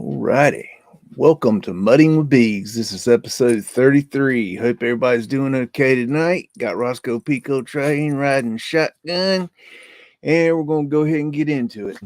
Alrighty. Welcome to Mudding with BEAGS. This is episode 33. Hope everybody's doing okay tonight. Got Roscoe Pico Train riding shotgun, and we're going to go ahead and get into it.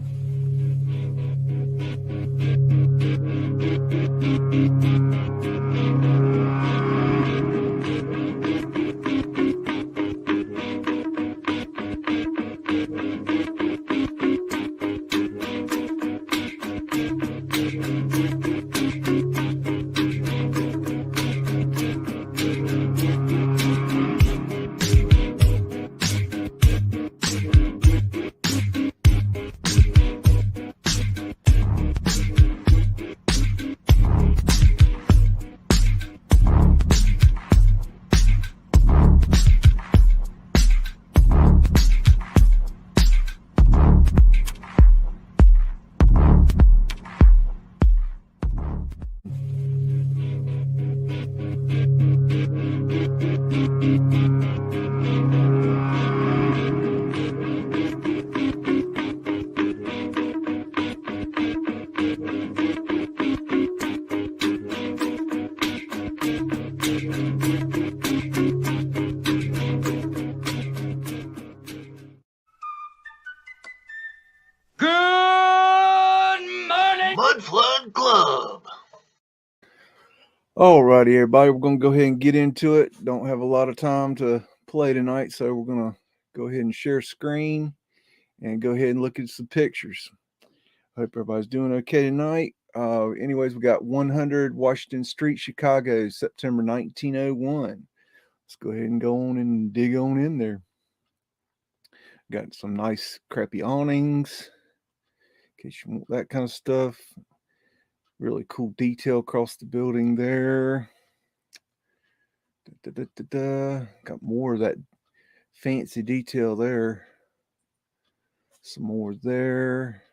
Mudflood Club. Alrighty, everybody. We're going to go ahead and get into it. Don't have a lot of time to play tonight, so we're going to go ahead and share screen and go ahead and look at some pictures. Hope everybody's doing okay tonight. Anyways, we got 100 Washington Street, Chicago, September 1901. Let's go ahead and go on and dig on in there. Got some nice crappy awnings, in case you want that kind of stuff. Really cool detail across the building there. Got more of that fancy detail there. Some more there.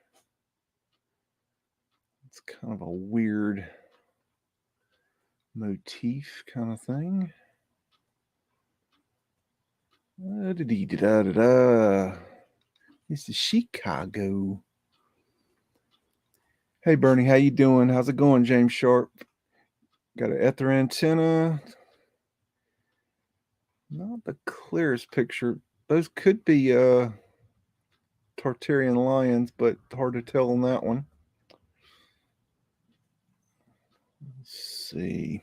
It's kind of a weird motif kind of thing. This is Chicago. Hey Bernie, how you doing? How's it going, James Sharp? Got an ether antenna. Not the clearest picture. Those could be Tartarian lions, but hard to tell on that one. Let's see.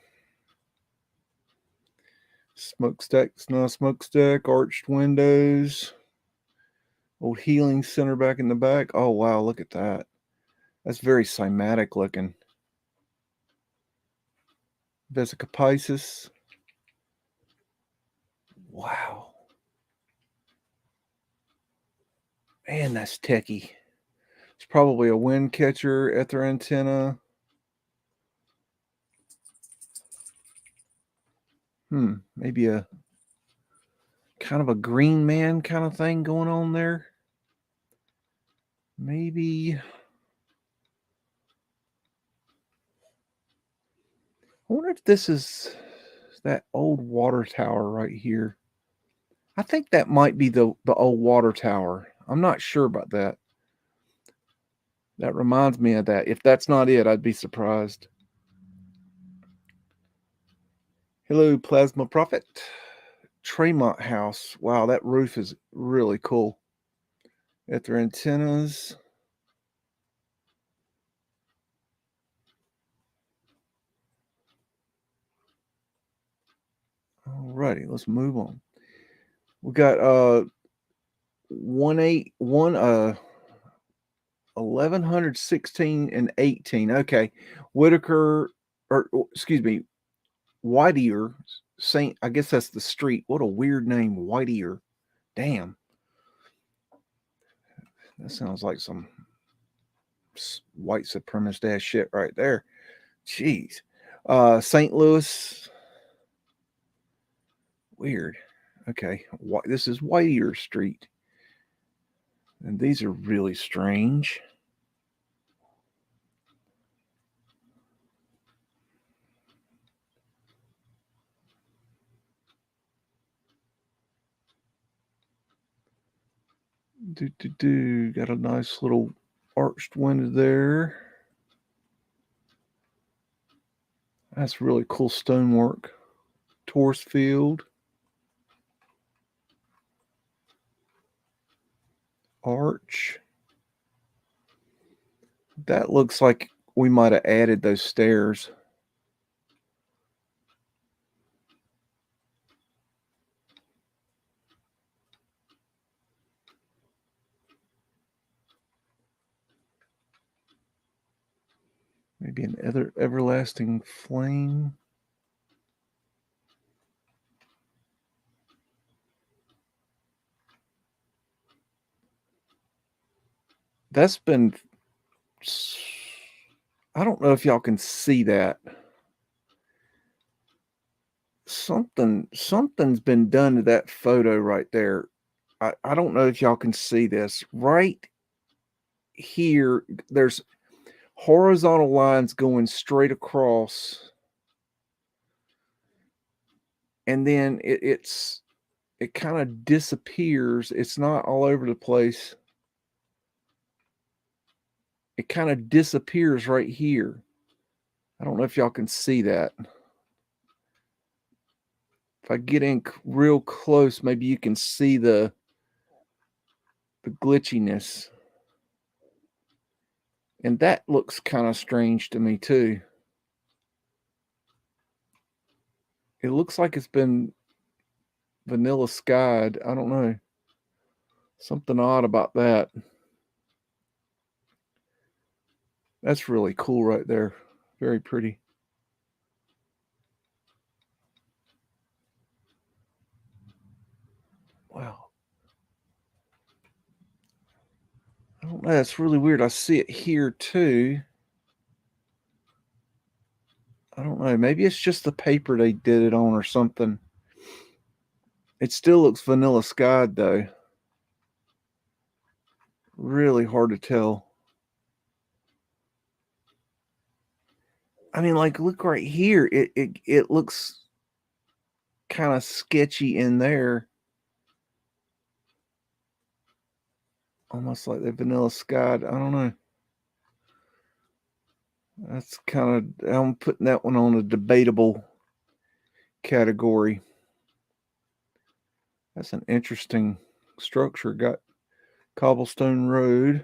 Smokestack's not a smokestack. Arched windows. Old healing center back in the back. Oh wow, look at that. That's very cymatic looking. Vesica Pisces. Wow. Man, that's techie. It's probably a wind catcher, ether antenna. Maybe a kind of a green man kind of thing going on there. Maybe. I wonder if this is that old water tower right here. I think that might be the old water tower. I'm not sure about that. That reminds me of that. If that's not it, I'd be surprised. Hello, Plasma Prophet. Tremont House. Wow, that roof is really cool. Ether antennas. Alrighty, let's move on. We got 1116 and 18. Okay. Whitaker, or excuse me, Whittier Saint. I guess that's the street. What a weird name, Whittier. Damn. That sounds like some white supremacist ass shit right there. Jeez. St. Louis. Weird. Okay. This is Whittier Street. And these are really strange. Got a nice little arched window there. That's really cool stonework. Torus field. Arch. That looks like we might have added those stairs. Maybe an everlasting flame. That's been, I don't know if y'all can see that. Something's been done to that photo right there. I don't know if y'all can see this. Right here, there's horizontal lines going straight across. And then it kind of disappears. It's not all over the place. It kind of disappears right here. I don't know if y'all can see that. If I get in real close, maybe you can see the glitchiness. And that looks kind of strange to me too. It looks like it's been vanilla skied. I don't know. Something odd about that. That's really cool right there. Very pretty. Wow. I don't know. That's really weird. I see it here too. I don't know. Maybe it's just the paper they did it on or something. It still looks vanilla skied though. Really hard to tell. I mean, like, look right here. It looks kind of sketchy in there. Almost like the vanilla skied. I don't know. That's kind of, I'm putting that one on a debatable category. That's an interesting structure. Got cobblestone road.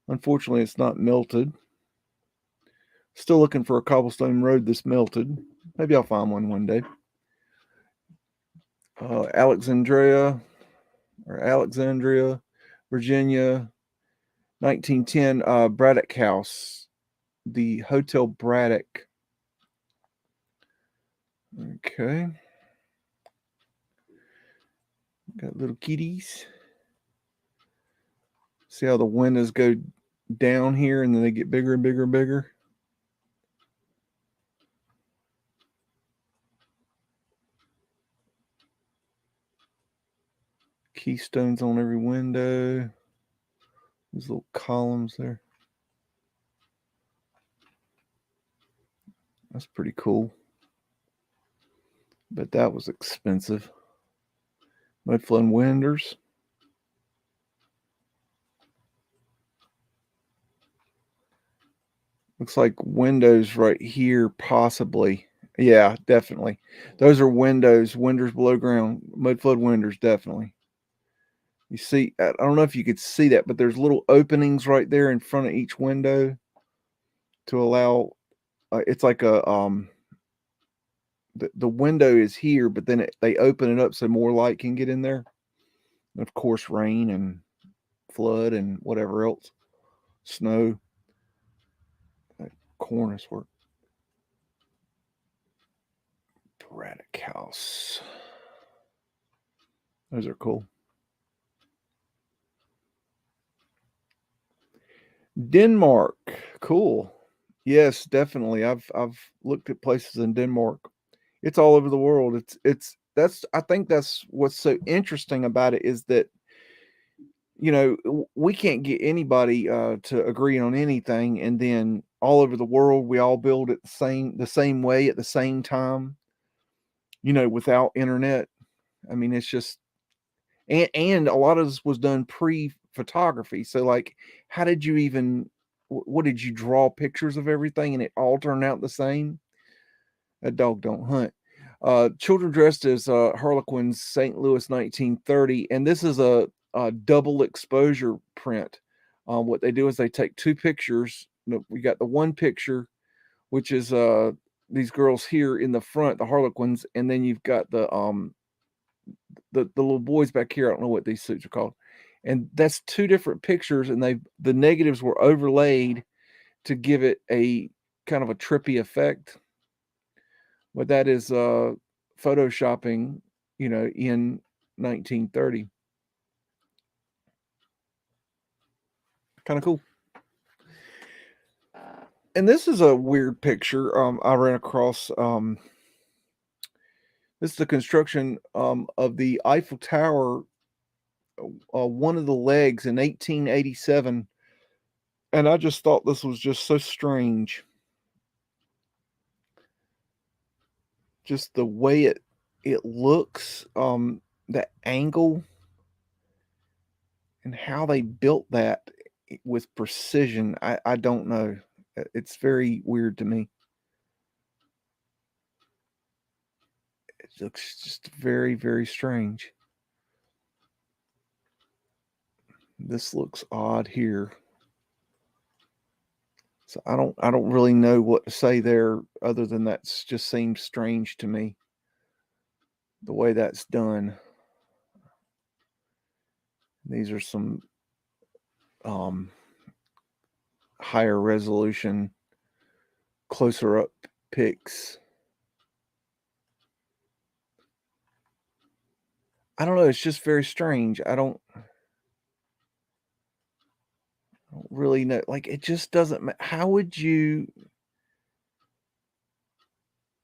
Unfortunately, it's not melted. Still looking for a cobblestone road that's melted. Maybe I'll find one day. Alexandria, Virginia, 1910, Braddock House, the Hotel Braddock. Okay. Got little kitties. See how the windows go down here and then they get bigger and bigger and bigger? Keystones on every window. These little columns there. That's pretty cool. But that was expensive. Mudflood windows. Looks like windows right here, possibly. Yeah, definitely. Those are windows below ground. Mudflood windows, definitely. You see, I don't know if you could see that, but there's little openings right there in front of each window to allow. It's like a the window is here, but then they open it up so more light can get in there. And of course, rain and flood and whatever else, snow. That cornice work. Braddock House. Those are cool. Denmark, cool. Yes, definitely. I've looked at places in Denmark. It's all over the world. I think that's what's so interesting about it is that we can't get anybody to agree on anything, and then all over the world we all build it the same way at the same time. Without internet. I mean, it's just and a lot of this was done pre-photography. So, like, how did you even? What did you draw pictures of everything and it all turned out the same? That dog don't hunt. Children dressed as Harlequins, St. Louis, 1930, and this is a double exposure print. What they do is they take two pictures. We got the one picture, which is these girls here in the front, the Harlequins, and then you've got the little boys back here. I don't know what these suits are called, and that's two different pictures, and the negatives were overlaid to give it a kind of a trippy effect. But that is photoshopping, in 1930. Kind of cool. And this is a weird picture I ran across. This is the construction of the Eiffel Tower, one of the legs in 1887. And I just thought this was just so strange. Just the way it looks, the angle, and how they built that with precision. I don't know. It's very weird to me. It looks just very, very strange. This looks odd here. So I don't really know what to say there other than that's just seems strange to me. The way that's done. These are some higher resolution, closer up pics. I don't know. It's just very strange. I don't really know. Like, it just doesn't. How would you?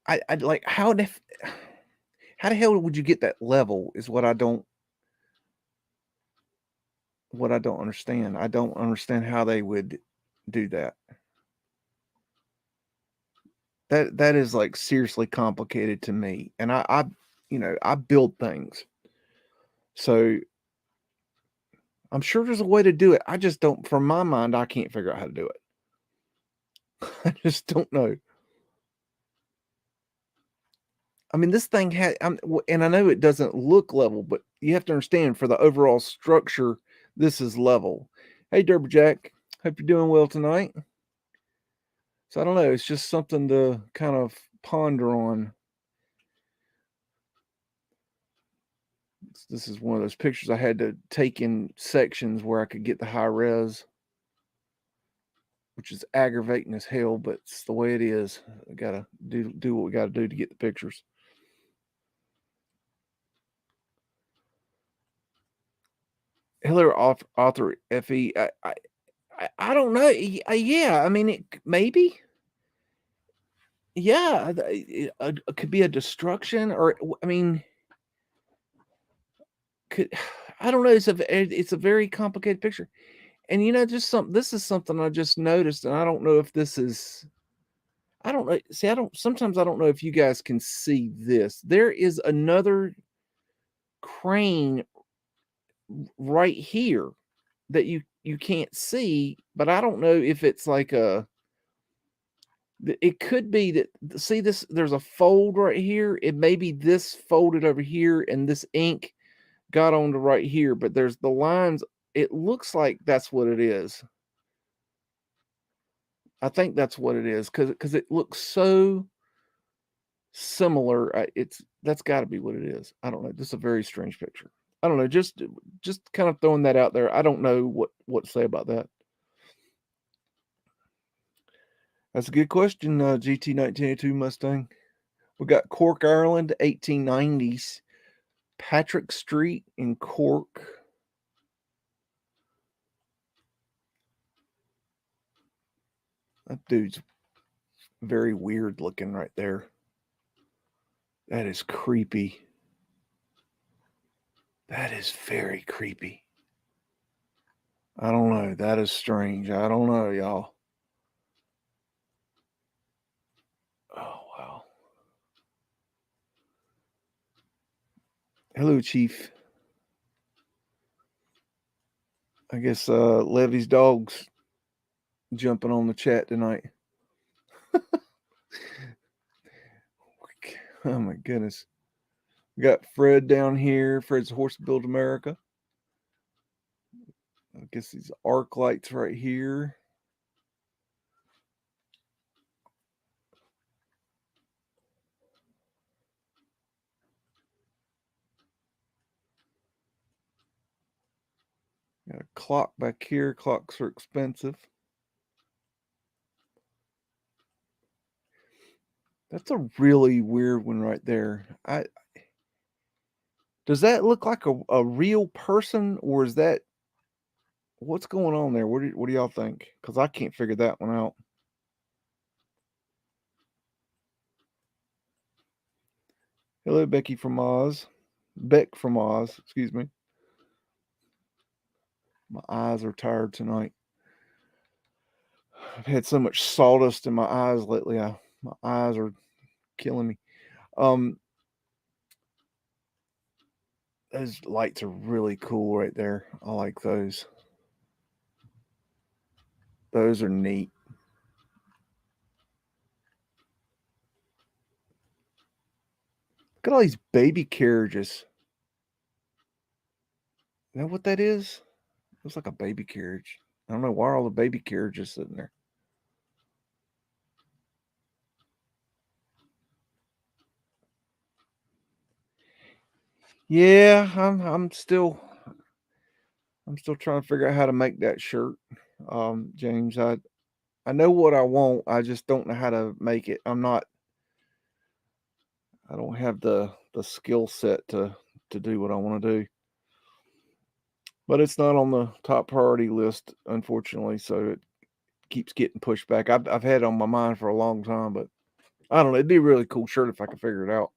I'd like how the hell would you get that level? Is what I don't understand. I don't understand how they would do that. That is like seriously complicated to me. And I build things. So I'm sure there's a way to do it. I just don't, from my mind, I can't figure out how to do it. I just don't know. I mean, this thing had, and I know it doesn't look level, but you have to understand for the overall structure, this is level. Hey, Derby Jack, hope you're doing well tonight. So I don't know. It's just something to kind of ponder on. This is one of those pictures I had to take in sections where I could get the high res, which is aggravating as hell, but it's the way it is. I gotta do what we gotta do to get the pictures. Hello, author Fe. I don't know. Yeah, I mean, it maybe. Yeah, it could be a destruction, or I mean, I don't know. It's a very complicated picture, and this is something I just noticed, and I don't know if this is. I don't know. See, sometimes I don't know if you guys can see this. There is another crane right here that you can't see, but I don't know if it's like it could be that, see this, there's a fold right here. It may be this folded over here and this ink got onto right here, but there's the lines. It looks like that's what it is. I think that's what it is because it looks so similar. That's got to be what it is. I don't know. This is a very strange picture. I don't know. Just kind of throwing that out there. I don't know what to say about that. That's a good question, GT 1982 Mustang. We got Cork, Ireland, 1890s. Patrick Street in Cork. That dude's very weird looking right there. That is creepy. That is very creepy. I don't know. That is strange. I don't know, y'all. Oh, wow. Hello, Chief. I guess Levy's dog's jumping on the chat tonight. Oh my goodness. We got Fred down here. Fred's Horse Build America. I guess these arc lights right here. Got a clock back here. Clocks are expensive. That's a really weird one right there. Does that look like a real person, or is that what's going on there? What do y'all think? Because I can't figure that one out. Hello, Becky from Oz. Beck from Oz, excuse me. My eyes are tired tonight. I've had so much sawdust in my eyes lately. My eyes are killing me. Those lights are really cool right there. I like those. Those are neat. Look at all these baby carriages. You know what that is? It looks like a baby carriage. I don't know why are all the baby carriages sitting there. Yeah, I'm still trying to figure out how to make that shirt. James, I know what I want. I just don't know how to make it. I don't have the skill set to do what I want to do. But it's not on the top priority list, unfortunately, so it keeps getting pushed back. I've had it on my mind for a long time, but I don't know. It'd be a really cool shirt if I could figure it out.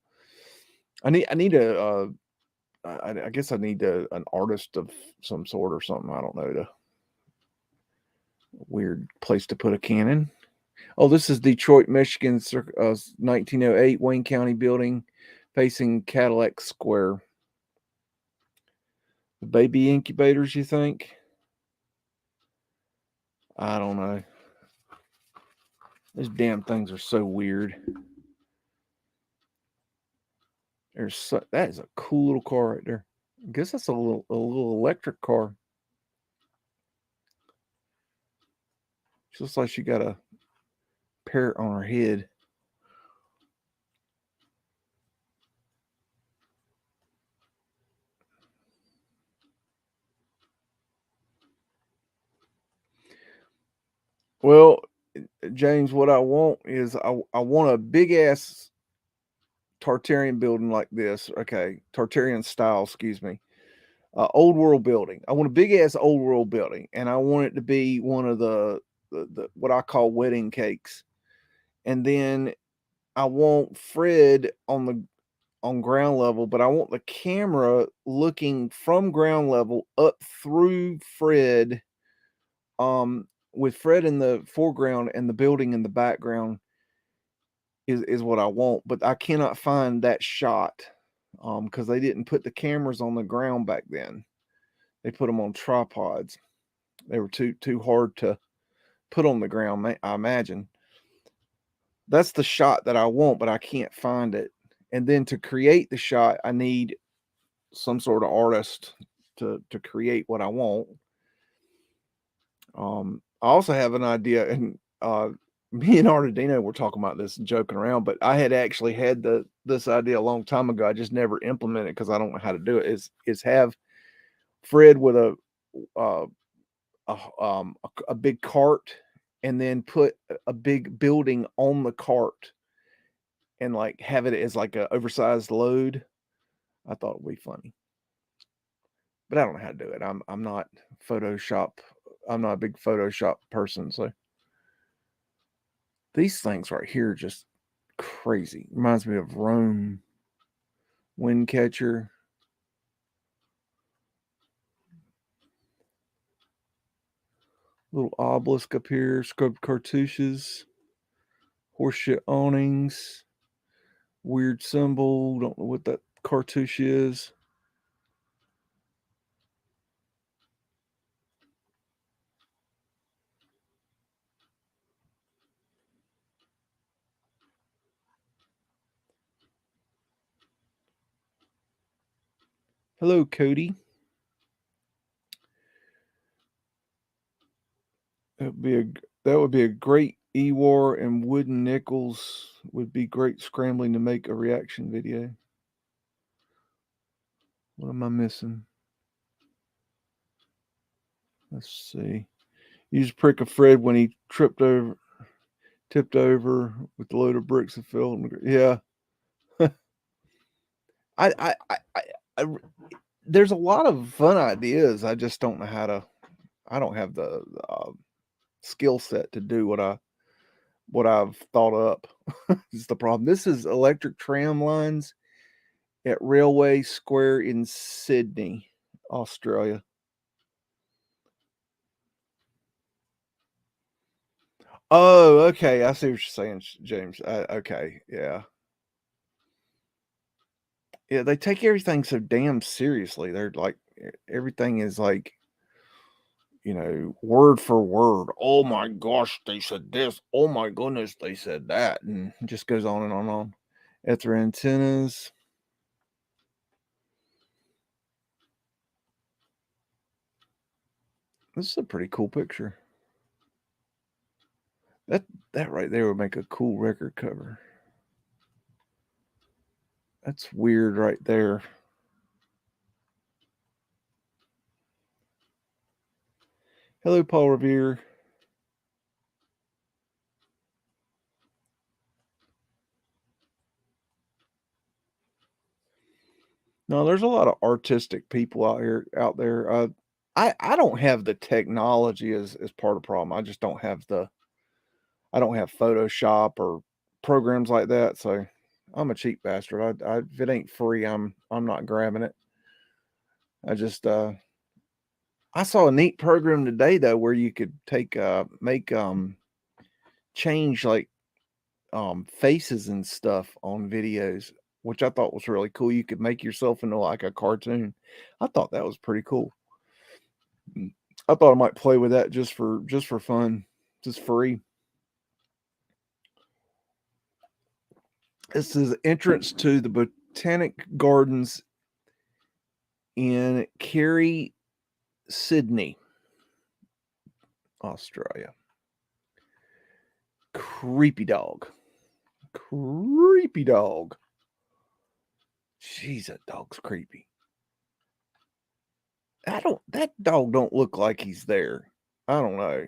I need a I guess I need an artist of some sort or something. I don't know, a weird place to put a cannon. Oh, this is Detroit, Michigan, 1908 Wayne County building facing Cadillac Square. The baby incubators, you think? I don't know. Those damn things are so weird. That is a cool little car right there. I guess that's a little electric car. She looks like she got a parrot on her head. Well, James, what I want is I want a big ass Tartarian building like this. Okay, Tartarian style, excuse me. Old world building. I want a big ass old world building, and I want it to be one of the what I call wedding cakes. And then I want Fred on ground level, but I want the camera looking from ground level up through Fred, with Fred in the foreground and the building in the background is what I want. But I cannot find that shot because they didn't put the cameras on the ground back then. They put them on tripods. They were too hard to put on the ground, I imagine. That's the shot that I want, but I can't find it. And then to create the shot, I need some sort of artist to create what I want. I also have an idea, and me and Artadino were talking about this and joking around, but I had actually had this idea a long time ago. I just never implemented it because I don't know how to do it. Is have Fred with uh, a big cart, and then put a big building on the cart, and like have it as like a oversized load. I thought it would be funny, but I don't know how to do it. I'm not Photoshop. I'm not a big Photoshop person, so these things right here are just crazy. Reminds me of Rome. Wind catcher. Little obelisk up here. Scrubbed cartouches. Horseshit awnings. Weird symbol. Don't know what that cartouche is. Hello, Cody. That would be a great E-War, and wooden nickels would be great scrambling to make a reaction video. What am I missing? Let's see. Use prick of Fred when he tipped over with a load of bricks of fill. Yeah. I there's a lot of fun ideas. I just don't know how to. I don't have the skill set to do what I've thought up. Is the problem. This is electric tram lines at Railway Square in Sydney, Australia. Oh, okay. I see what you're saying, James. Okay, yeah. Yeah, they take everything so damn seriously. They're like, everything is like, word for word. Oh my gosh, they said this. Oh my goodness, they said that. And it just goes on and on and on. Ether antennas. This is a pretty cool picture. That right there would make a cool record cover. That's weird right there. Hello, Paul Revere. No, there's a lot of artistic people out there. I don't have the technology as part of the problem. I just don't have I don't have Photoshop or programs like that. So I'm a cheap bastard. If it ain't free, I'm not grabbing it. I just I saw a neat program today though where you could make change like faces and stuff on videos, which I thought was really cool. You could make yourself into like a cartoon. I thought that was pretty cool. I thought I might play with that just for fun, just free. This is entrance to the Botanic Gardens in Carey, Sydney, Australia. Creepy dog. Creepy dog. Jeez, that dog's creepy. That dog don't look like he's there. I don't know.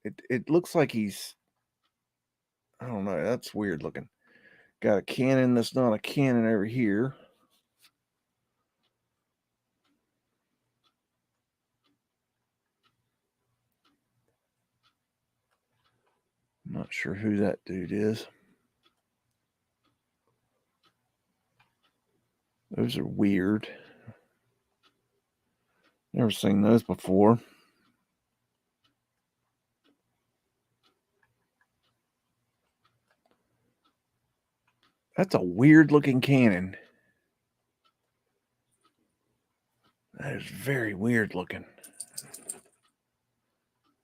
It looks like he's, I don't know, that's weird looking. Got a cannon that's not a cannon over here. I'm not sure who that dude is. Those are weird. Never seen those before. That's a weird looking cannon. That is very weird looking.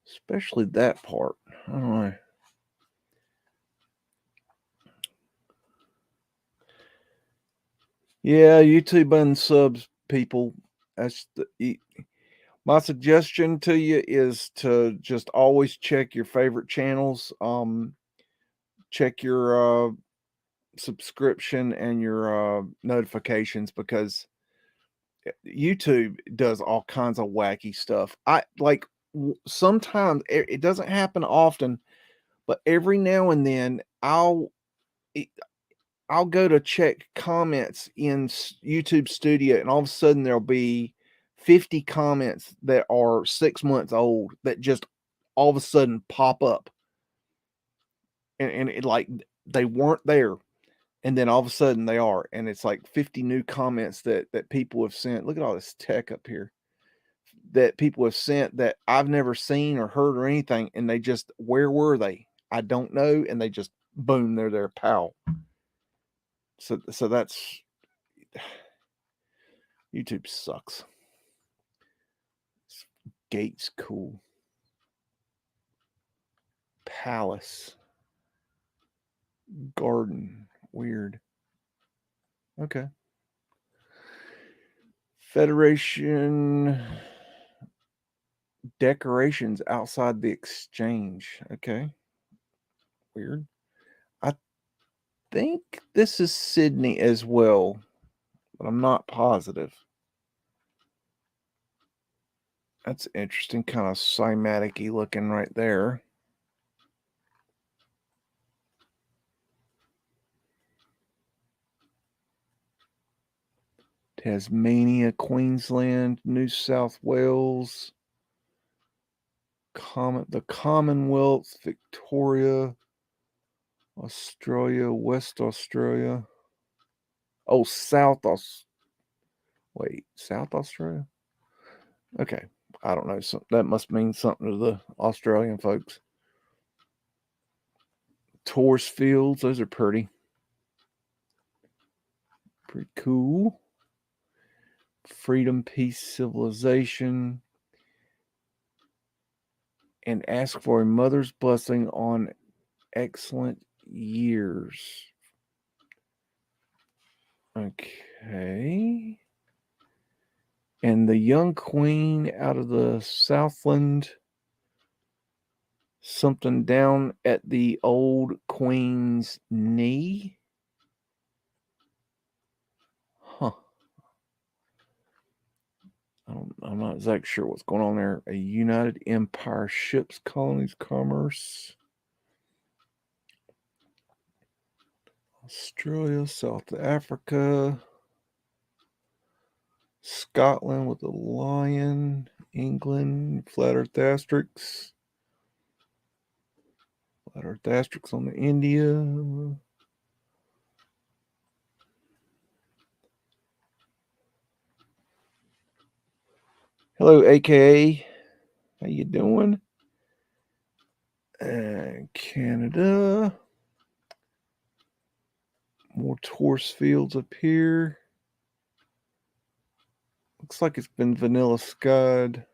Especially that part. I don't know. Yeah, YouTube unsubs people. That's my suggestion to you is to just always check your favorite channels. Check your subscription and your notifications, because YouTube does all kinds of wacky stuff. I like sometimes it doesn't happen often, but every now and then I'll go to check comments in YouTube Studio, and all of a sudden there'll be 50 comments that are 6 months old that just all of a sudden pop up, and it like they weren't there, and then all of a sudden they are, and it's like 50 new comments that people have sent. Look at all this tech up here that people have sent that I've never seen or heard or anything, and they just, where were they? I don't know, and they just boom, they're there, pow. So that's YouTube sucks. Gate's cool. Palace. Garden. Weird. Okay. Federation decorations outside the exchange. Okay. Weird. I think this is Sydney as well, but I'm not positive. That's interesting, kind of cymatic-y looking right there. Tasmania, Queensland, New South Wales, the Commonwealth, Victoria, Australia, West Australia. Oh, South Australia? Okay. I don't know. That must mean something to the Australian folks. Tourist fields, those are pretty. Pretty cool. Freedom, peace, civilization. And ask for a mother's blessing on excellent years. Okay. And the young queen out of the Southland. Something down at the old queen's knee. Huh. I'm not exactly sure what's going on there. A United Empire ships, colonies, commerce. Australia, South Africa. Scotland with the lion. England, flat earth asterisks. Flat earth asterisks on the India. Hello, AKA. How you doing? Canada. More tourist fields up here. Looks like it's been vanilla skied.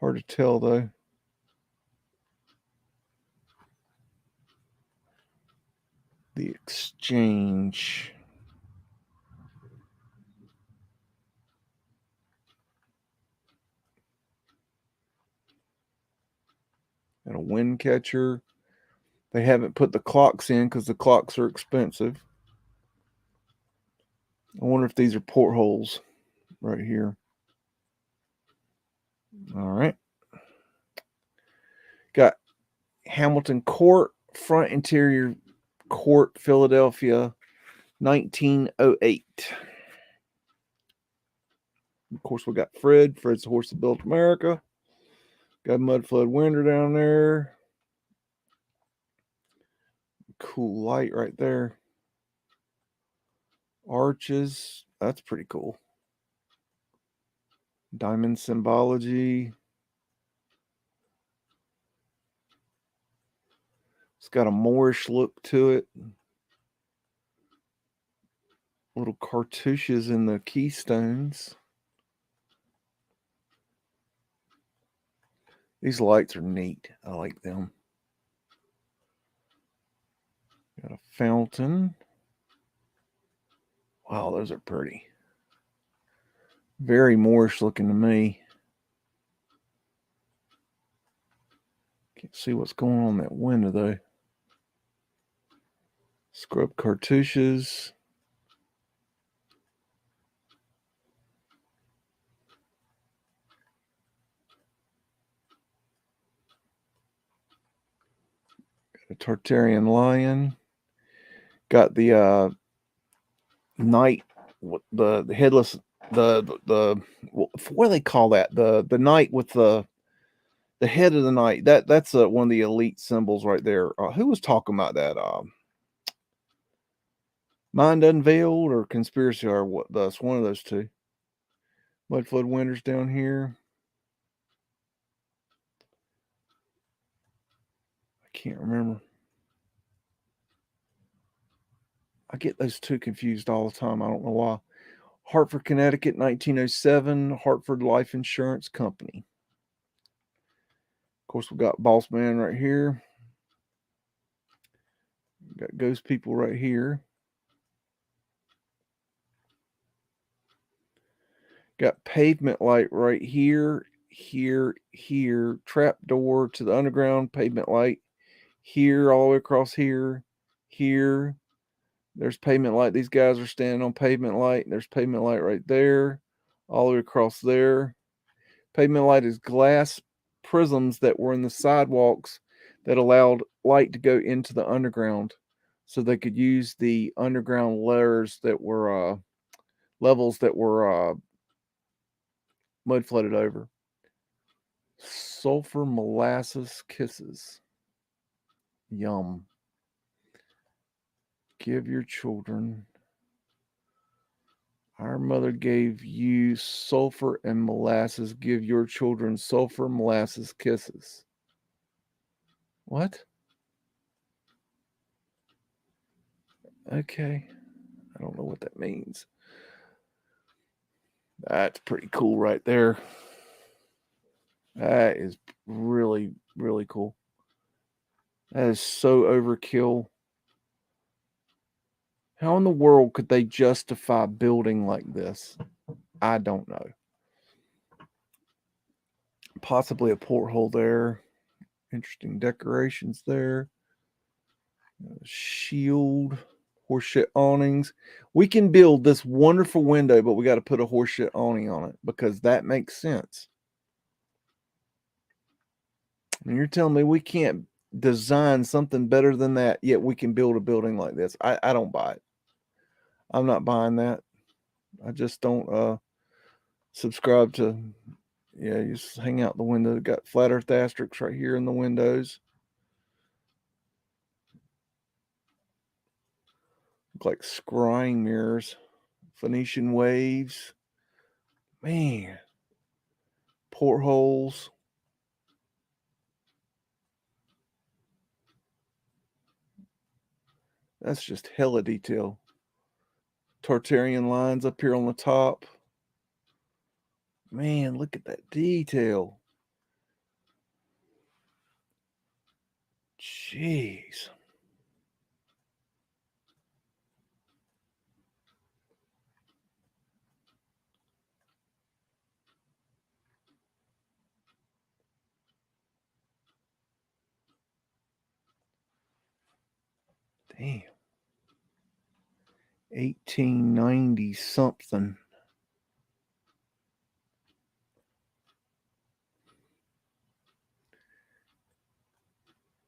Hard to tell though. The exchange. And a wind catcher. They haven't put the clocks in because the clocks are expensive. I wonder if these are portholes right here. All right. Got Hamilton Court, front interior court, Philadelphia, 1908. Of course, we got Fred's the horse that built America. Got Mudflood window down there. Cool light right there. Arches. That's pretty cool. Diamond symbology. It's got a Moorish look to it. Little cartouches in the keystones. These lights are neat. I like them. Got a fountain. Wow, those are pretty. Very Moorish looking to me. Can't see what's going on in that window though. Scrub cartouches. Got a Tartarian lion. Got the knight, the headless, the what do they call that? The knight with the head of the knight. That's one of the elite symbols right there. Who was talking about that? Mind Unveiled or Conspiracy or what? That's one of those two. Mudflood Winters down here. I can't remember. I get those two confused all the time. I don't know why. Hartford, Connecticut, 1907. Hartford Life Insurance Company. Of course, we got Boss Man right here. Got Ghost People right here. Got pavement light right here, here, here. Trap door to the underground, pavement light here, all the way across here, here. There's pavement light. These guys are standing on pavement light. There's pavement light right there, all the way across there. Pavement light is glass prisms that were in the sidewalks that allowed light to go into the underground, so they could use the underground layers that were levels that were mud flooded over. Sulfur molasses kisses. Yum. Give your children. Our mother gave you sulfur and molasses. Give your children sulfur molasses kisses. What? Okay. I don't know what that means. That's pretty cool right there. That is really, really cool. That is so overkill. How in the world could they justify building like this? I don't know. Possibly a porthole there. Interesting decorations there. Shield. Horseshit awnings. We can build this wonderful window, but we got to put a horseshit awning on it because that makes sense. And you're telling me we can't design something better than that, yet we can build a building like this. I don't buy it. I'm not buying that. I just don't subscribe to, yeah, you just hang out the window. Got flat earth asterisks right here in the windows. Look like scrying mirrors. Phoenician waves. Man. Portholes. That's just hella detail. Tartarian lines up here on the top. Man, look at that detail. Jeez. Damn. 1890 something.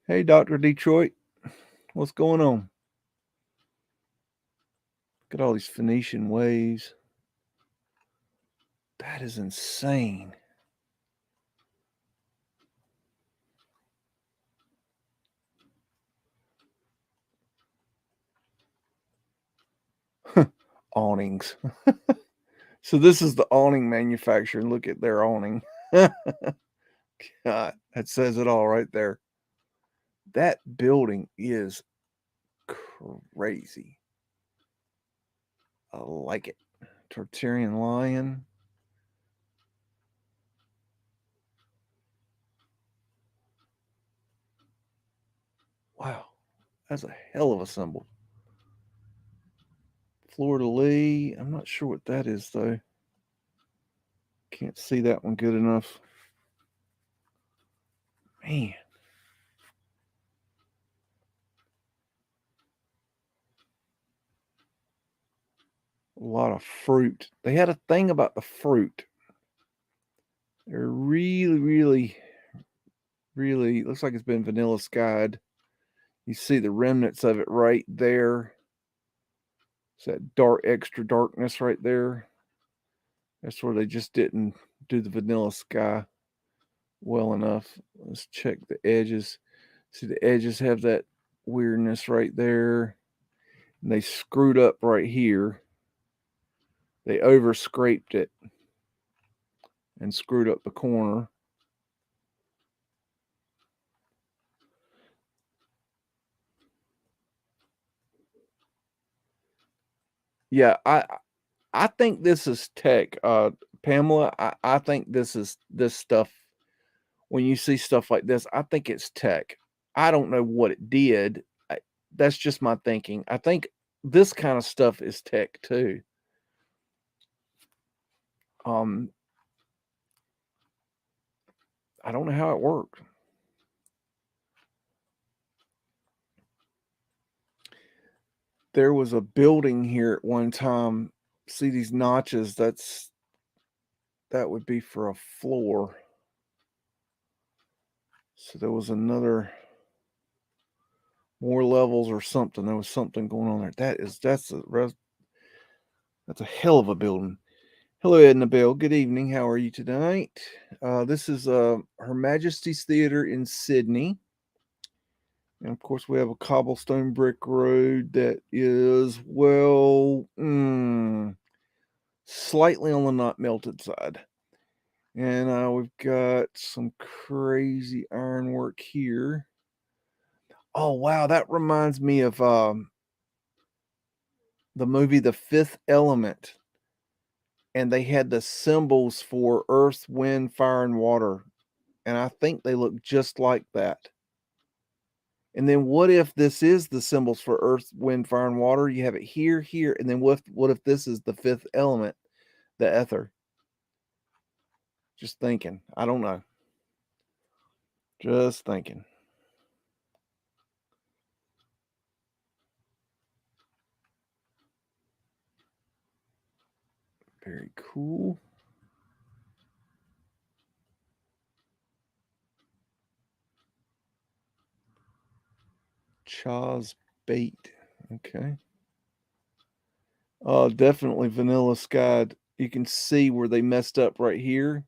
Hey, Dr. Detroit. What's going on? Look at all these Phoenician waves. That is insane. Awnings. So this is the awning manufacturer. Look at their awning. God, that says it all right there. That building is crazy. I like it. Tartarian lion. Wow. That's a hell of a symbol. Fleur-de-lis. I'm not sure what that is, though. Can't see that one good enough. Man. A lot of fruit. They had a thing about the fruit. They're really, looks like it's been vanilla skied. You see the remnants of it right there. It's that dark, extra darkness right there. That's where they just didn't do the vanilla sky well enough. Let's check the edges. See, the edges have that weirdness right there. And they screwed up right here. They over scraped it and screwed up the corner. Yeah, I think this is tech, Pamela. I think this stuff. When you see stuff like this, I think it's tech. I don't know what it did. That's just my thinking. I think this kind of stuff is tech too. I don't know how it worked. There was a building here at one time. See these notches? That would be for a floor. So there was more levels or something. There was something going on there. That's a hell of a building. Hello, Annabelle. Good evening. How are you tonight? This is Her Majesty's Theatre in Sydney. And of course, we have a cobblestone brick road that is, well, slightly on the not melted side. And we've got some crazy ironwork here. Oh, wow. That reminds me of the movie The Fifth Element. And they had the symbols for earth, wind, fire, and water. And I think they look just like that. And then what if this is the symbols for earth, wind, fire, and water? You have it here, here, and then what if this is the fifth element, the ether? Just thinking. I don't know. Just thinking. Very cool. Chaw's bait. Okay. Definitely Vanilla Sky. You can see where they messed up right here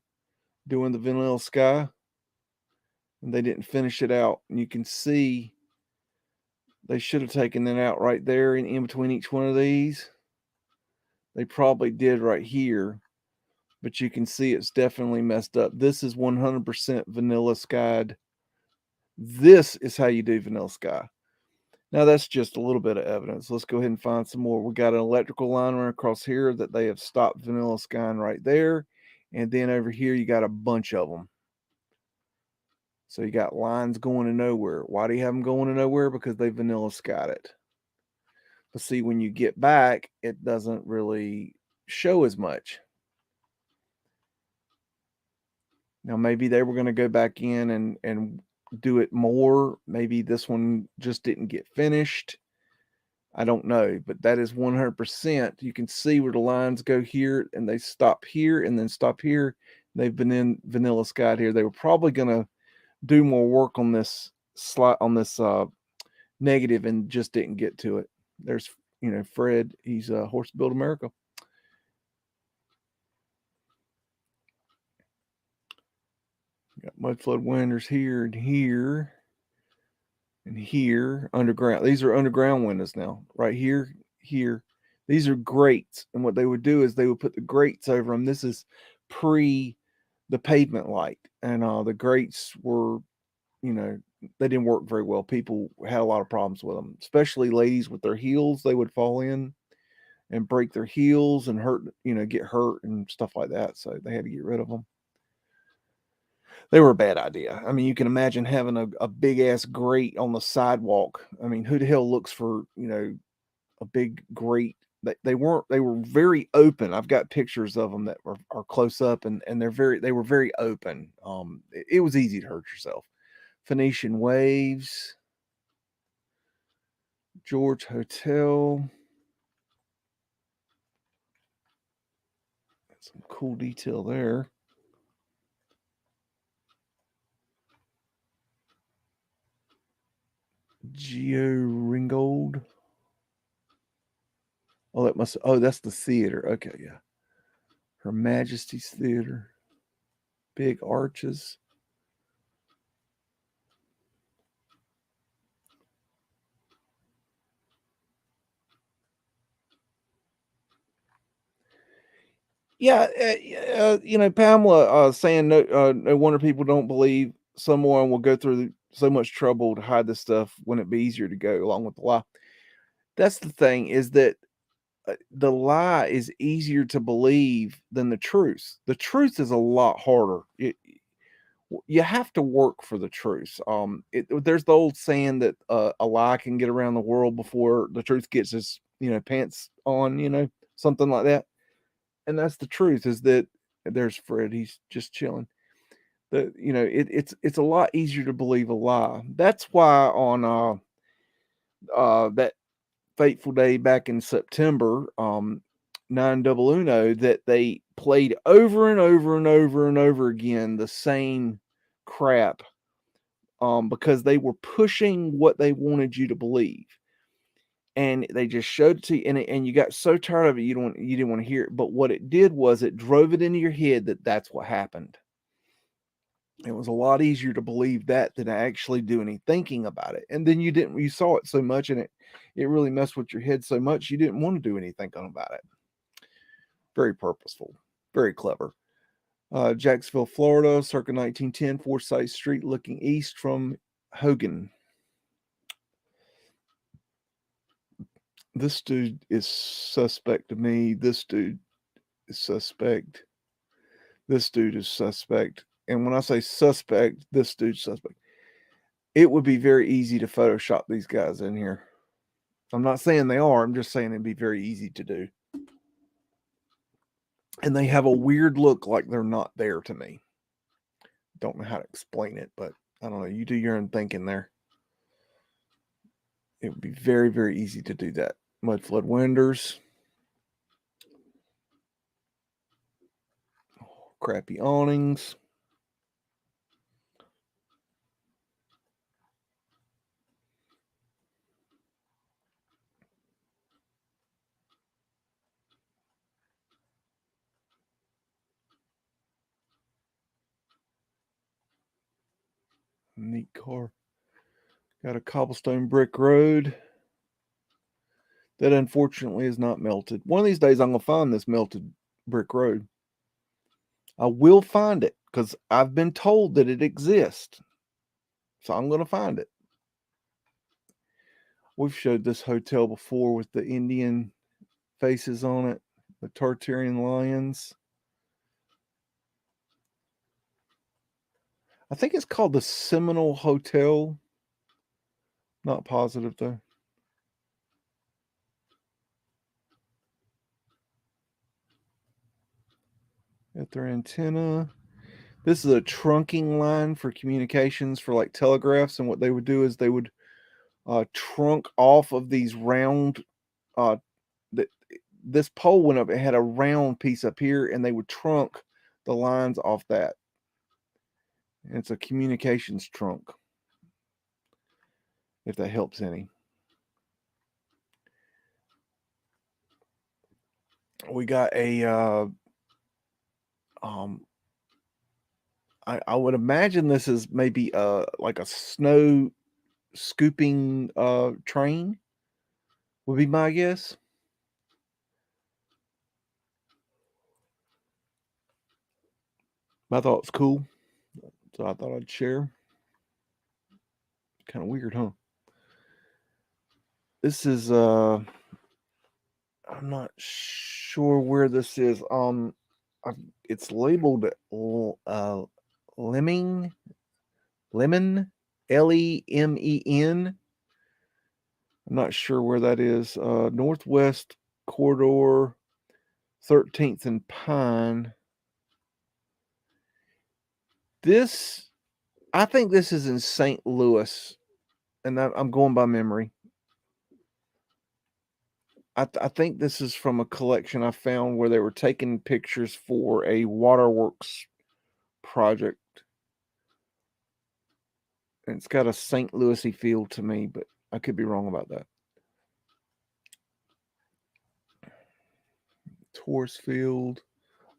doing the Vanilla Sky. And they didn't finish it out. And you can see they should have taken it out right there and in between each one of these. They probably did right here. But you can see it's definitely messed up. This is 100% Vanilla Skyed. This is how you do Vanilla Sky. Now, that's just a little bit of evidence. Let's go ahead and find some more. We got an electrical line right across here that they have stopped Vanilla Skying right there. And then over here, you got a bunch of them. So you got lines going to nowhere. Why do you have them going to nowhere? Because they Vanilla Skyed it. But see, when you get back, it doesn't really show as much. Now, maybe they were going to go back in and do it more. Maybe this one just didn't get finished. I don't know, but that is 100%. You can see where the lines go here and they stop here and then stop here. They've been in Vanilla Sky here. They were probably going to do more work on this negative and just didn't get to it. There's, Fred. He's Horse Build America. Got Mudflood windows here and here and here underground. These are underground windows now. Right here, here. These are grates. And what they would do is they would put the grates over them. This is pre the pavement light. And the grates were, they didn't work very well. People had a lot of problems with them, especially ladies with their heels. They would fall in and break their heels and hurt, get hurt and stuff like that. So they had to get rid of them. They were a bad idea. I mean, you can imagine having a big ass grate on the sidewalk. I mean, who the hell looks for, a big grate? They were very open. I've got pictures of them that are close up and they were very open. It was easy to hurt yourself. Phoenician Waves, George Hotel. Some cool detail there. Geo Ringold. That's the theater. Okay, yeah. Her Majesty's Theater. Big arches. Yeah, Pamela saying no wonder people don't believe someone will go through so much trouble to hide this stuff when it'd be easier to go along with the lie. That's the thing, is that the lie is easier to believe than the truth. The truth is a lot harder. You have to work for the truth. There's the old saying that a lie can get around the world before the truth gets its pants on, something like that. And that's the truth, is that There's Fred. He's just chilling. It's a lot easier to believe a lie. That's why on that fateful day back in September, 9 that they played over and over and over and over again the same crap, because they were pushing what they wanted you to believe, and they just showed it to you, and you got so tired of it you didn't want to hear it. But what it did was it drove it into your head that that's what happened. It was a lot easier to believe that than to actually do any thinking about it. And then you saw it so much, and it really messed with your head so much you didn't want to do any thinking about it. Very purposeful, very clever. Jacksonville, Florida, circa 1910, Forsyth Street, looking east from Hogan. This dude is suspect to me. This dude is suspect. This dude is suspect. And when I say suspect, this dude's suspect. It would be very easy to Photoshop these guys in here. I'm not saying they are. I'm just saying it'd be very easy to do. And they have a weird look like they're not there to me. Don't know how to explain it, but I don't know. You do your own thinking there. It would be very, very easy to do that. Mudflood windows. Crappy awnings. Neat car. Got a cobblestone brick road that unfortunately is not melted. One of these days I'm going to find this melted brick road. I will find it because I've been told that it exists. So I'm going to find it. We've showed this hotel before with the Indian faces on it, the Tartarian lions. I think it's called the Seminole Hotel. Not positive though. At their antenna. This is a trunking line for communications for like telegraphs. And what they would do is they would trunk off of these round. This pole went up. It had a round piece up here, and they would trunk the lines off that. And it's a communications trunk, if that helps any. We got a I would imagine this is maybe like a snow scooping train, would be my guess. I thought it was cool, so I thought I'd share. Kind of weird, huh? This is I'm not sure where this is. It's labeled lemon, Lemen, I'm not sure where that is. Northwest Corridor, 13th and Pine. I think this is in St. Louis, and I'm going by memory. I think this is from a collection I found where they were taking pictures for a waterworks project. And it's got a St. Louis-y feel to me, but I could be wrong about that. Taurus Field.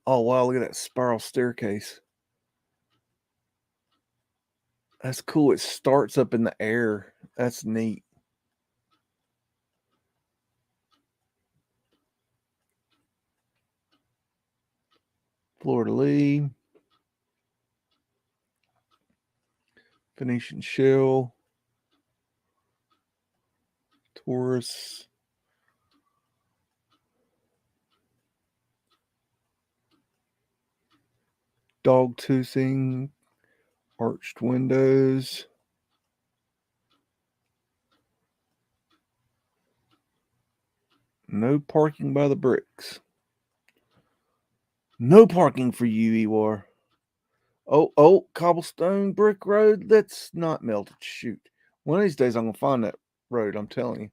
Oh, wow, look at that spiral staircase. That's cool. It starts up in the air. That's neat. Florida Lee. Venetian Shell. Taurus. Dog toothing. Arched windows. No parking by the bricks. No parking for you, Ewar. Oh, cobblestone brick road. That's not melted. Shoot. One of these days I'm going to find that road, I'm telling you.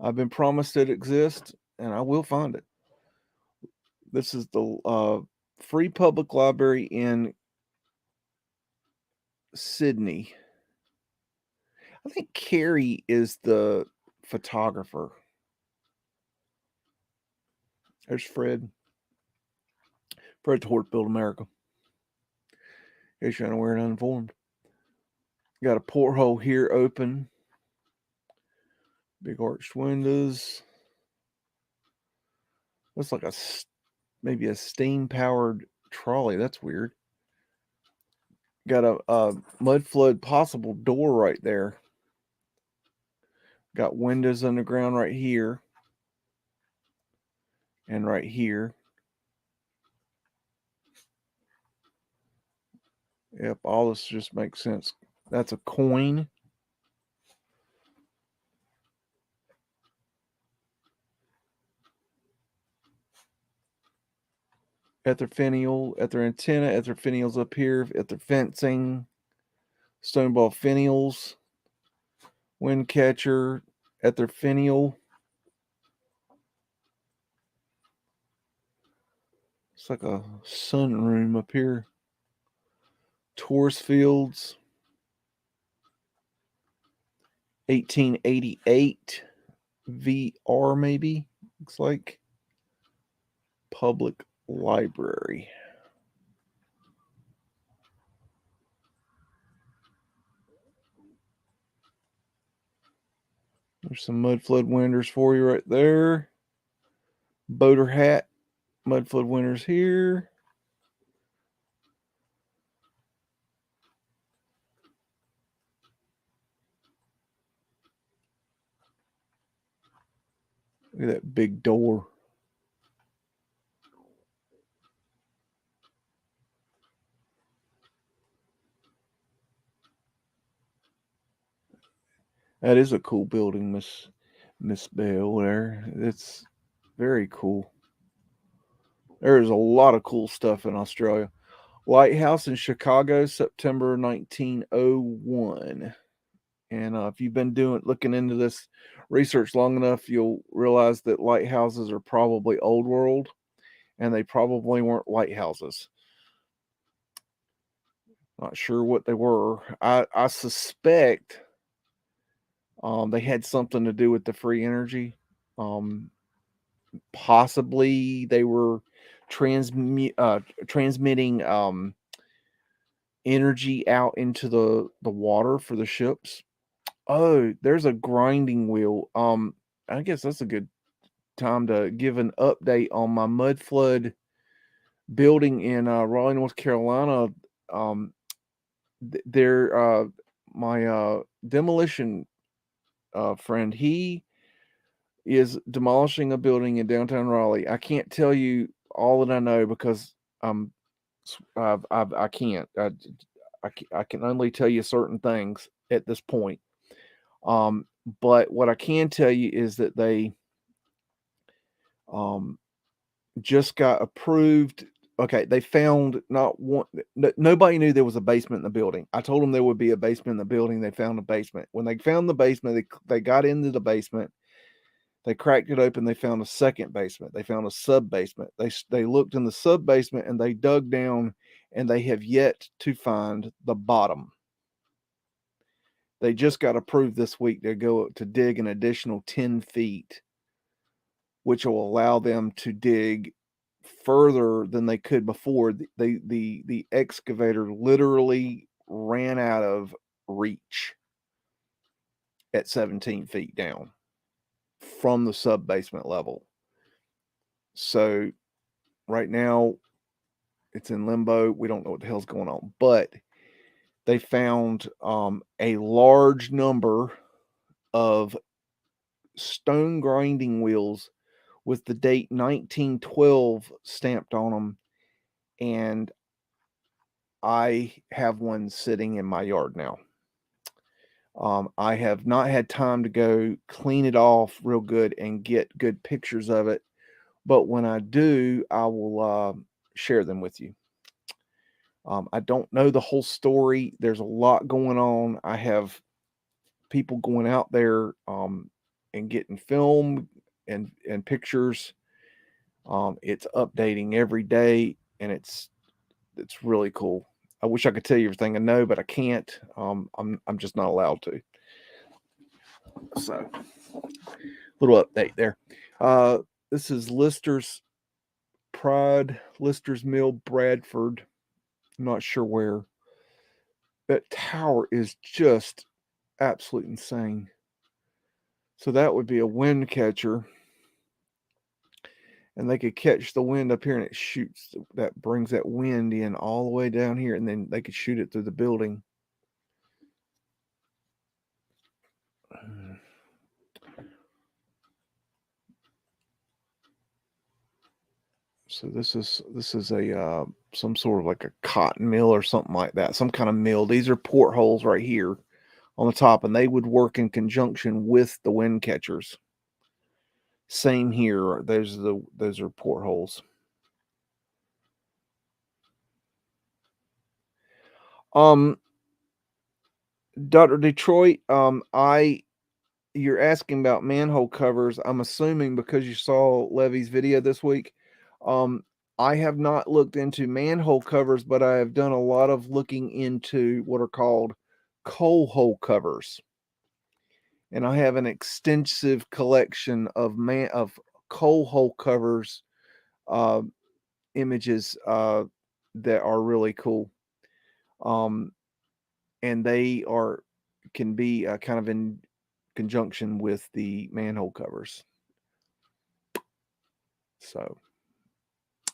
I've been promised it exists, and I will find it. This is the Free Public Library in Sydney. I think Carrie is the photographer. There's Fred. Fred Tort Build America. He's trying to wear it uninformed. Got a porthole here open. Big arched windows. Looks like maybe a steam-powered trolley. That's weird. Got a mud flood possible door right there. Got windows underground right here. And right here. Yep, all this just makes sense. That's a coin. Ether finial, ether antenna, ether finials up here, ether fencing, stoneball finials, wind catcher, ether finial. It's like a sunroom up here. Taurus fields. 1888 VR maybe. Looks like public library. There's some mud flood windows for you right there. Boater hat. Mud flood windows here. Look at that big door. That is a cool building, Miss Bell there. It's very cool. There's a lot of cool stuff in Australia. Lighthouse in Chicago, September 1901. And if you've been looking into this research long enough, you'll realize that lighthouses are probably old world, and they probably weren't lighthouses. Not sure what they were. I suspect they had something to do with the free energy. Possibly they were transmitting energy out into the water for the ships. Oh, there's a grinding wheel. I guess that's a good time to give an update on my mud flood building in Raleigh, North Carolina. My demolition friend, he is demolishing a building in downtown Raleigh. I can't tell you all that I know because I can't. I can only tell you certain things at this point. But what I can tell you is that they just got approved. Okay, they found not one. Nobody knew there was a basement in the building. I told them there would be a basement in the building. They found a basement. When they found the basement, they got into the basement. They cracked it open. They found a second basement. They found a sub basement. They looked in the sub basement and they dug down, and they have yet to find the bottom. They just got approved this week to go to dig an additional 10 feet, which will allow them to dig further than they could before. The excavator literally ran out of reach at 17 feet down from the sub basement level. So right now it's in limbo. We don't know what the hell's going on, but they found a large number of stone grinding wheels with the date 1912 stamped on them, and I have one sitting in my yard now. I have not had time to go clean it off real good and get good pictures of it, but when I do, I will share them with you. I don't know the whole story. There's a lot going on. I have people going out there and getting film and pictures. It's updating every day, and it's really cool. I wish I could tell you everything I know, but I can't. I'm just not allowed to. So, little update there. This is Lister's Pride, Lister's Mill, Bradford. I'm not sure where. That tower is just absolutely insane. So that would be a wind catcher. And they could catch the wind up here, and it shoots, that brings that wind in all the way down here, and then they could shoot it through the building. So this is a some sort of like a cotton mill or something like that, some kind of mill. These are portholes right here on the top, and they would work in conjunction with the wind catchers. Same here. Those are portholes. Dr. Detroit, you're asking about manhole covers. I'm assuming because you saw Levy's video this week. I have not looked into manhole covers, but I have done a lot of looking into what are called coal hole covers. And I have an extensive collection of coal hole covers images that are really cool. And they can be kind of in conjunction with the manhole covers. So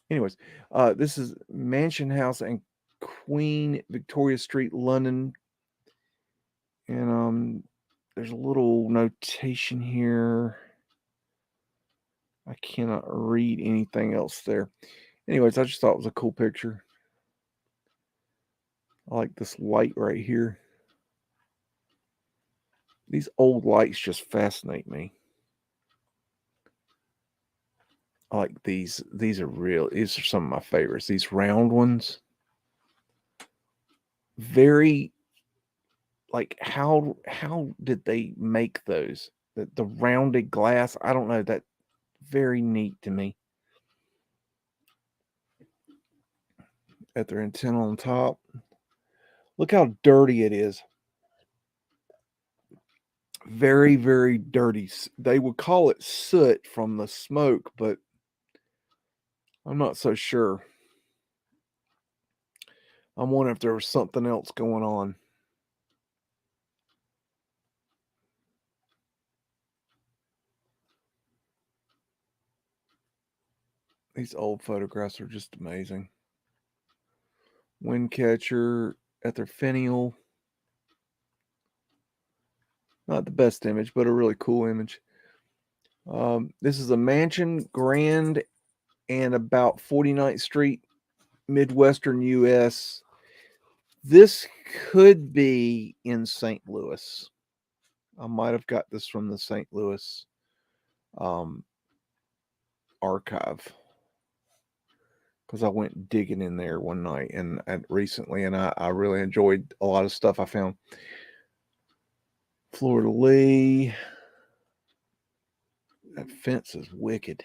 anyways, this is Mansion House and Queen Victoria Street, London. And there's a little notation here. I cannot read anything else there. Anyways, I just thought it was a cool picture. I like this light right here. These old lights just fascinate me. I like these. These are some of my favorites. These round ones. Very, like, how did they make those? The rounded glass, I don't know, that very neat to me. At their antenna on top. Look how dirty it is. Very, very dirty. They would call it soot from the smoke, but I'm not so sure. I'm wondering if there was something else going on. These old photographs are just amazing. Wind catcher at their finial. Not the best image, but a really cool image. This is a mansion, Grand and about 49th Street, Midwestern U.S. This could be in St. Louis. I might have got this from the St. Louis archive, because I went digging in there one night and recently, and I really enjoyed a lot of stuff I found. Florida Lee. That fence is wicked.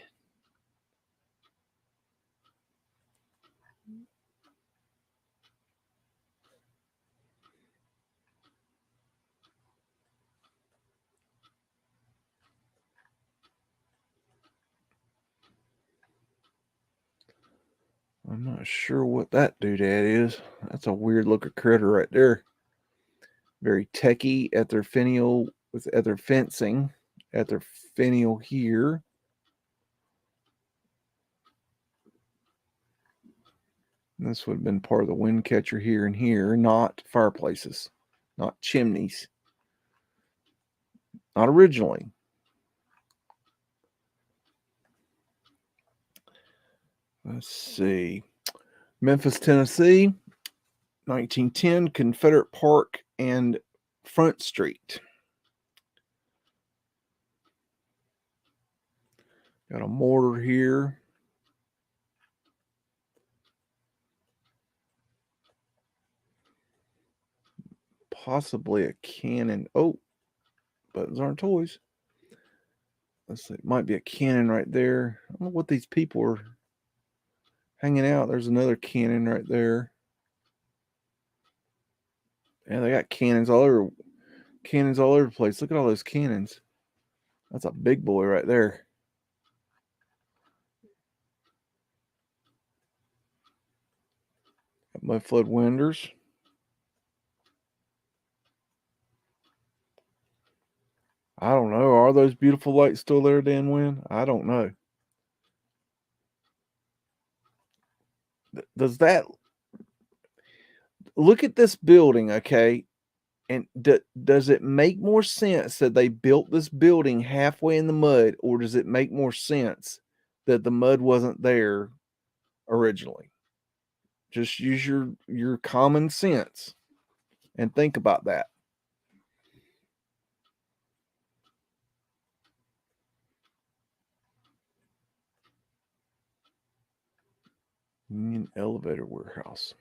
I'm not sure what that doodad is. That's a weird looking critter right there. Very techy at their finial with other fencing at their finial here. And this would have been part of the wind catcher here and here, not fireplaces, not chimneys. Not originally. Let's see. Memphis, Tennessee, 1910, Confederate Park and Front Street. Got a mortar here. possibly a cannon. Oh, buttons aren't toys. Let's see. It might be a cannon right there. I don't know what these people are hanging out. There's another cannon right there. Yeah, they got cannons all over the place. Look at all those cannons. That's a big boy right there. Mudflood windows. I don't know. Are those beautiful lights still there, Dan Wynn? I don't know. Does that look at this building, okay? And does it make more sense that they built this building halfway in the mud, or does it make more sense that the mud wasn't there originally? Just use your common sense and think about that. Union Elevator Warehouse.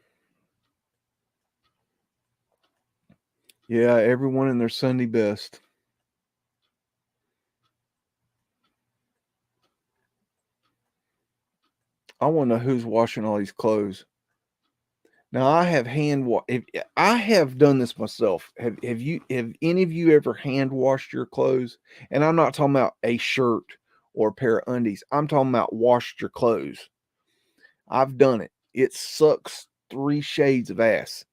Yeah, everyone in their Sunday best. I want to know who's washing all these clothes. Now I have I have done this myself. Have any of you ever hand washed your clothes? And I'm not talking about a shirt or a pair of undies. I'm talking about washed your clothes. I've done it. It sucks 3 shades of ass.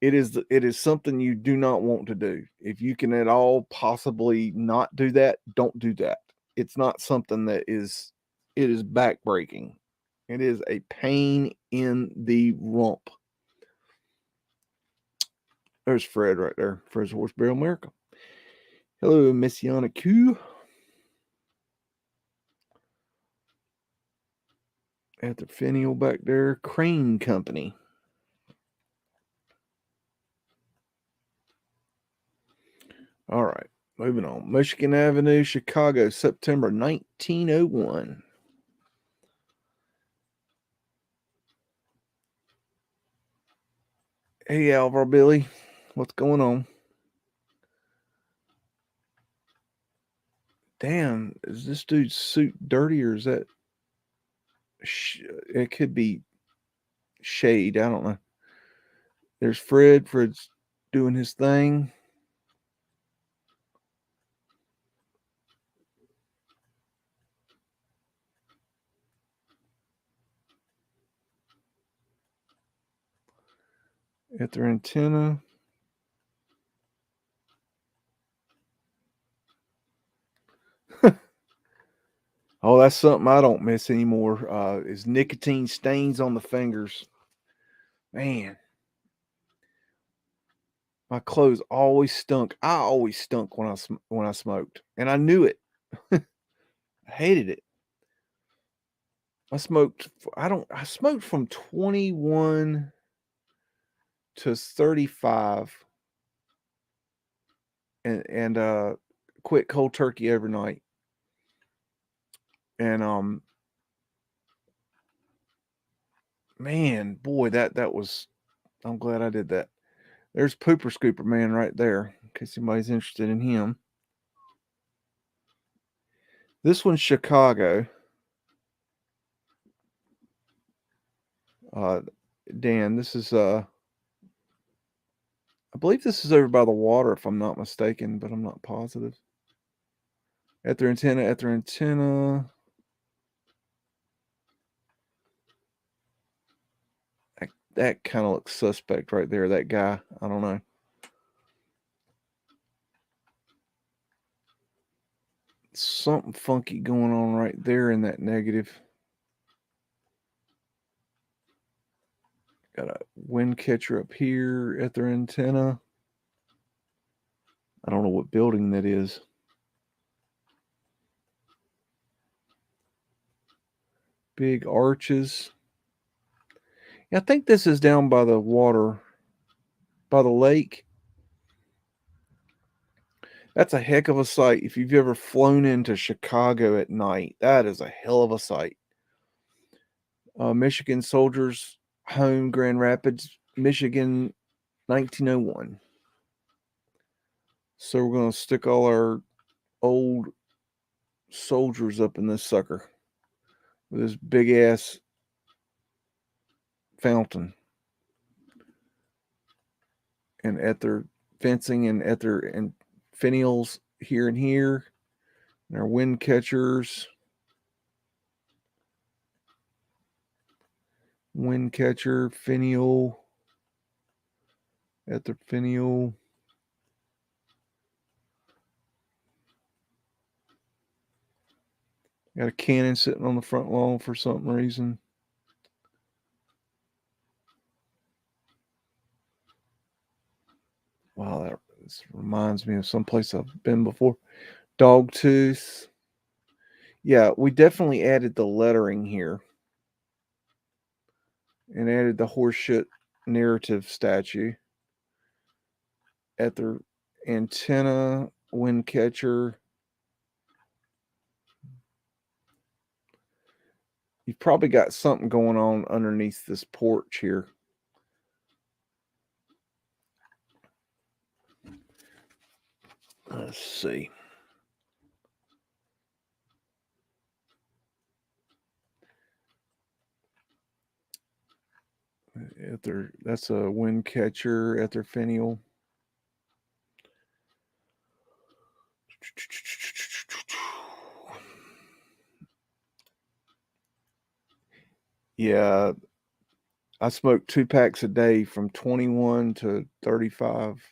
It is something you do not want to do. If you can at all possibly not do that, don't do that. It's not something that is it is backbreaking. It is a pain in the rump. There's Fred right there. Fred's Horse Barrel America. Hello, Messianic Q. At the finial back there, Crane Company. All right, moving on. Michigan Avenue, Chicago, September 1901. Hey, Alvar Billy, what's going on? Damn, is this dude's suit dirty or is that? It could be shade. I don't know. There's Fred. Fred's doing his thing. At their antenna. Oh, that's something I don't miss anymore. Is nicotine stains on the fingers. Man, my clothes always stunk. I always stunk when I smoked, and I knew it. I hated it. I smoked. I smoked from 21 to 35, and quit cold turkey overnight. And man, boy, that was. I'm glad I did that. There's Pooper Scooper Man right there, in case anybody's interested in him. This one's Chicago. Dan, this is I believe this is over by the water, if I'm not mistaken, but I'm not positive. At their antenna. That kind of looks suspect right there, that guy. I don't know. Something funky going on right there in that negative. Got a wind catcher up here at their antenna. I don't know what building that is. Big arches. I think this is down by the water, by the lake. That's a heck of a sight. If you've ever flown into Chicago at night, that is a hell of a sight. Michigan Soldiers Home, Grand Rapids, Michigan, 1901. So we're going to stick all our old soldiers up in this sucker with this big ass fountain, and at their fencing and at their and finials here and here, and our wind catchers. Wind catcher, finial, at the finial. Got a cannon sitting on the front lawn for some reason. Wow, that reminds me of someplace I've been before. Dogtooth. Yeah, we definitely added the lettering here. And added the horseshit narrative statue. At the antenna, wind catcher. You've probably got something going on underneath this porch here. Let's see. At their, that's a wind catcher at their finial. Yeah, I smoke 2 packs a day from 21 to 35.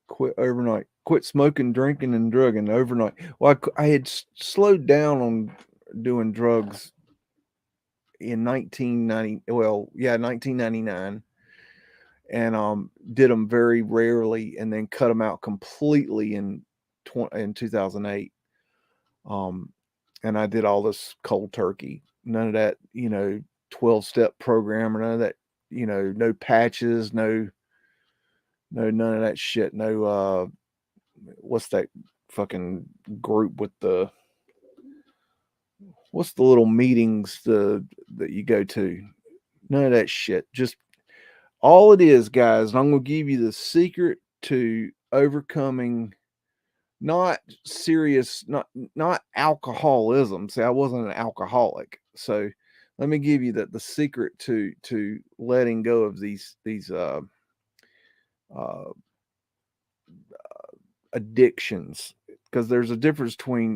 Quit overnight. Quit smoking, drinking, and drugging overnight. Well, I had slowed down on doing drugs in 1990. Well, yeah, 1999, and did them very rarely, and then cut them out completely in 2008. And I did all this cold turkey. None of that, 12-step program, or none of that, no patches, no, none of that shit. No, what's that fucking group with what's the little meetings that you go to? None of that shit. Just all it is, guys. And I'm going to give you the secret to overcoming not serious, not alcoholism. See, I wasn't an alcoholic, so let me give you the secret to letting go of these addictions, because there's a difference between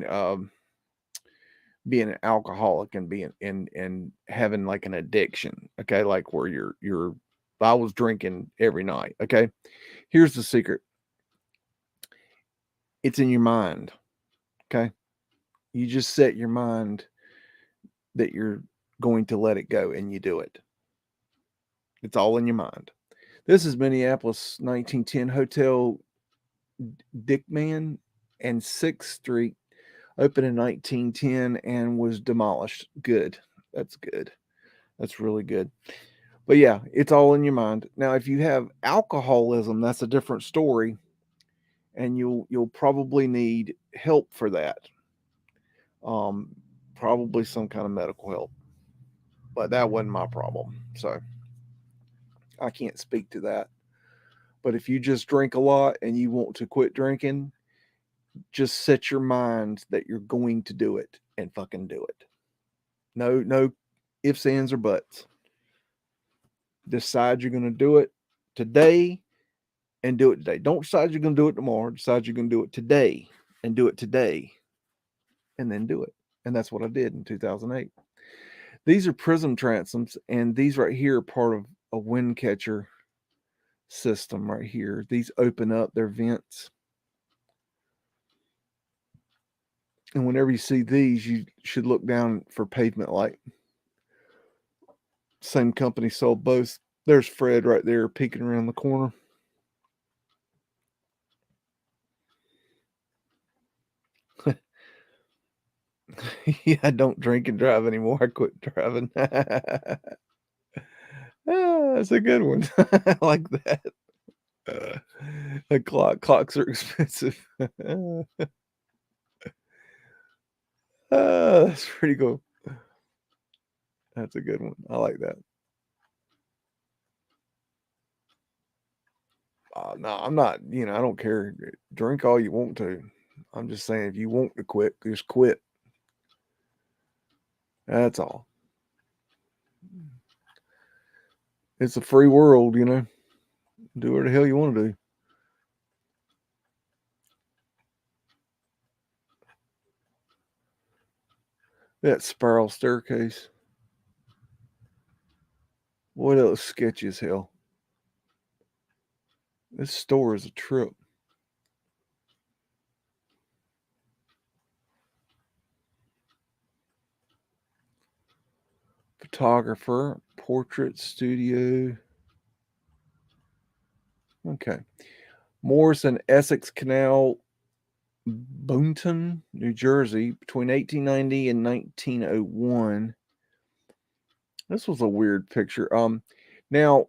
being an alcoholic and being and having like an addiction. Okay, like where you're I was drinking every night. Okay, here's the secret. It's in your mind. Okay, you just set your mind that you're going to let it go, and you do it. It's all in your mind. This is Minneapolis 1910 Hotel Dickman and 6th Street, opened in 1910 and was demolished. Good. That's good. That's really good. But yeah, it's all in your mind. Now, if you have alcoholism, that's a different story, and you'll probably need help for that. Probably some kind of medical help. But that wasn't my problem, so I can't speak to that. But if you just drink a lot and you want to quit drinking, just set your mind that you're going to do it and fucking do it. No ifs, ands, or buts. Decide you're going to do it today and do it today. Don't decide you're going to do it tomorrow. Decide you're going to do it today and do it today, and then do it. And that's what I did in 2008. These are prism transoms, and these right here are part of a wind catcher system right here. These open up their vents. And whenever you see these, you should look down for pavement light. Same company sold both. There's Fred right there peeking around the corner. Yeah, I don't drink and drive anymore. I quit driving. That's a good one. I like that. The clocks are expensive. That's pretty cool. That's a good one. I like that. No, I'm not, I don't care. Drink all you want to. I'm just saying, if you want to quit, just quit. That's all. It's a free world, Do whatever the hell you want to do. That spiral staircase. What else sketchy as hell? This store is a trip. Photographer, portrait studio. Okay. Morrison Essex Canal, Boonton, New Jersey, between 1890 and 1901. This was a weird picture. Now,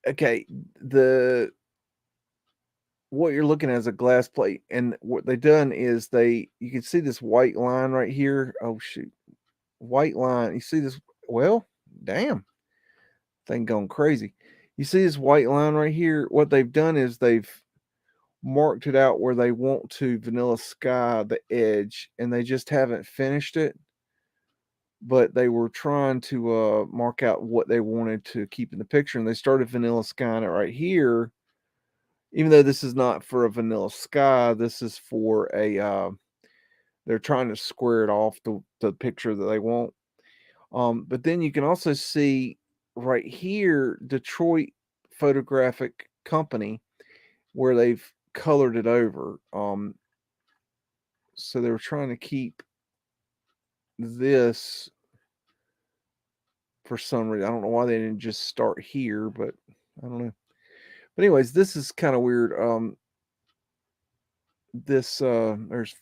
okay, what you're looking at is a glass plate, and what they done is you can see this white line right here. Oh shoot, white line. You see this? Well, damn, thing going crazy. You see this white line right here? What they've done is they've marked it out where they want to vanilla sky the edge, and they just haven't finished it. But they were trying to mark out what they wanted to keep in the picture, and they started vanilla skying it right here. Even though this is not for a vanilla sky, this is for a. They're trying to square it off the picture that they want. But then you can also see right here Detroit Photographic Company, where they've colored it over. So they were trying to keep this for some reason. I don't know why they didn't just start here, but I don't know. But anyways, this is kind of weird. There's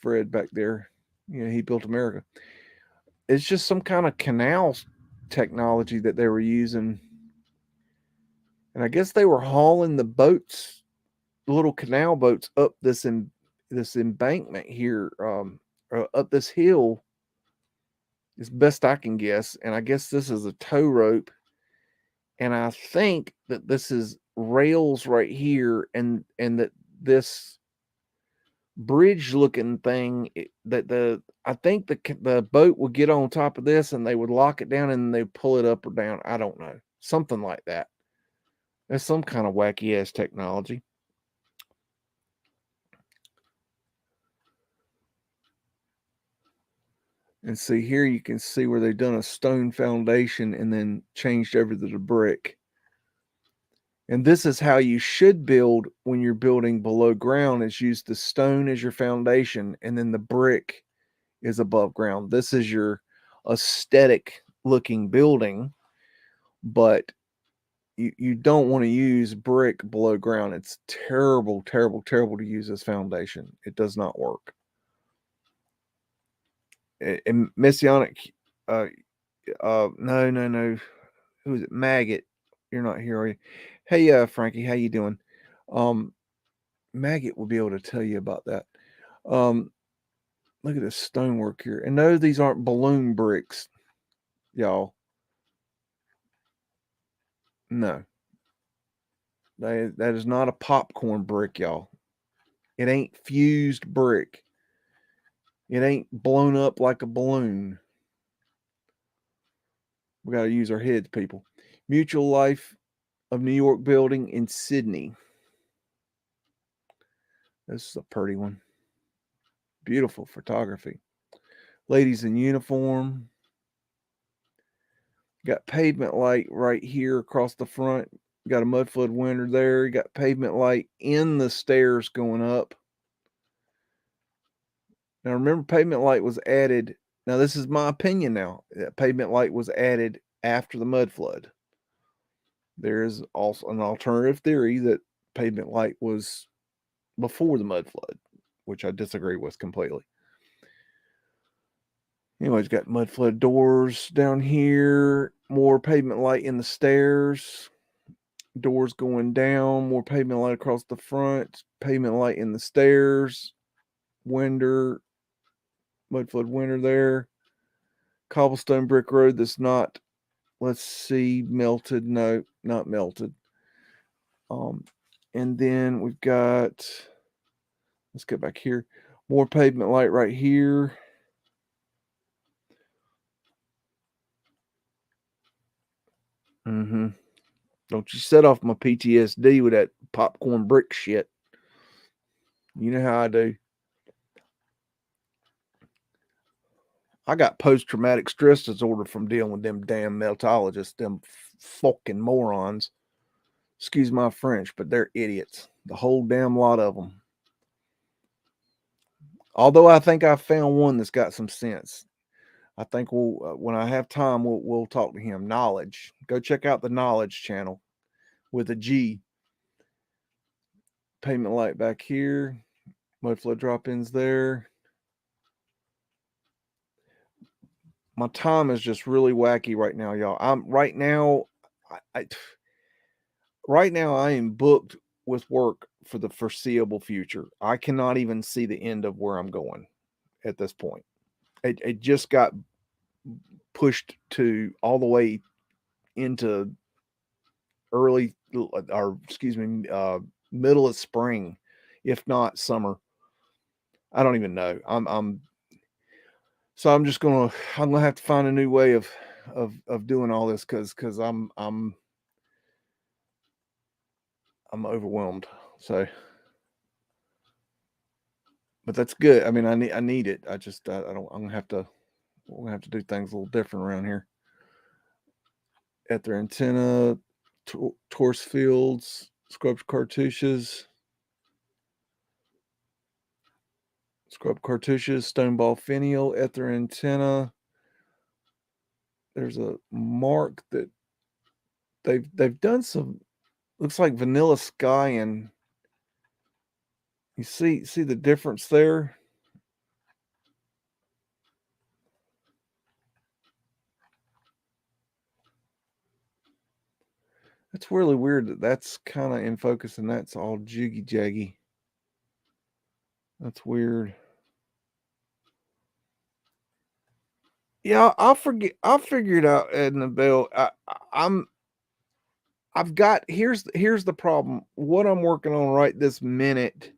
Fred back there. He built America. It's just some kind of canal technology that they were using. And I guess they were hauling the boats, the little canal boats, up this embankment here, up this hill, as best I can guess. And I guess this is a tow rope. And I think that this is rails right here, and that this bridge looking thing I think the boat would get on top of this, and they would lock it down, and they pull it up or down. I don't know, something like that. There's some kind of wacky ass technology. And see here, you can see where they've done a stone foundation and then changed over to the brick. And this is how you should build when you're building below ground, is use the stone as your foundation, and then the brick is above ground. This is your aesthetic looking building, but you don't want to use brick below ground. It's terrible, terrible, terrible to use as foundation. It does not work. And Messianic, no. Who is it? Maggot. You're not here, are you? Hey, Frankie, how you doing? Maggot will be able to tell you about that. Look at this stonework here. And no, these aren't balloon bricks, y'all. No. That is not a popcorn brick, y'all. It ain't fused brick. It ain't blown up like a balloon. We got to use our heads, people. Mutual Life of New York building in Sydney. This is a pretty one. Beautiful photography. Ladies in uniform. Got pavement light right here across the front. Got a Mudflood window there. You got pavement light in the stairs going up. Now remember, pavement light was added. Now this is my opinion now. Pavement light was added after the Mudflood. There is also an alternative theory that pavement light was before the Mudflood, which I disagree with completely. Anyways, got Mudflood doors down here. More pavement light in the stairs. Doors going down. More pavement light across the front. Pavement light in the stairs. Window. Mudflood window there. Cobblestone brick road that's not, let's see, melted. No, not melted. And then we've got, let's get back here, more pavement light right here. Don't you set off my PTSD with that popcorn brick shit. You know how I do. I got post-traumatic stress disorder from dealing with them damn meltologists, them fucking morons. Excuse my French, but they're idiots. The whole damn lot of them. Although I think I found one that's got some sense. I think we'll, when I have time, we'll talk to him. Knowledge. Go check out the Knowledge channel with a G. Pavement light back here. Mudflood drop-ins there. My time is just really wacky right now, y'all. Right now I am booked with work for the foreseeable future. I cannot even see the end of where I'm going at this point. It just got pushed to all the way into middle of spring, if not summer. I don't even know. So I'm gonna have to find a new way of doing all this because I'm overwhelmed. So, but that's good. I mean, I need it. I don't. I'm gonna have to do things a little different around here. Ether antenna, torus fields, scrub cartouches, stone ball finial, ether antenna. There's a mark that they've done some. Looks like vanilla sky, and you see the difference there. That's really weird that that's kind of in focus and that's all jiggy jaggy. That's weird. Yeah, I'll figure it out, Annabelle. I've got here's the problem. What I'm working on right this minute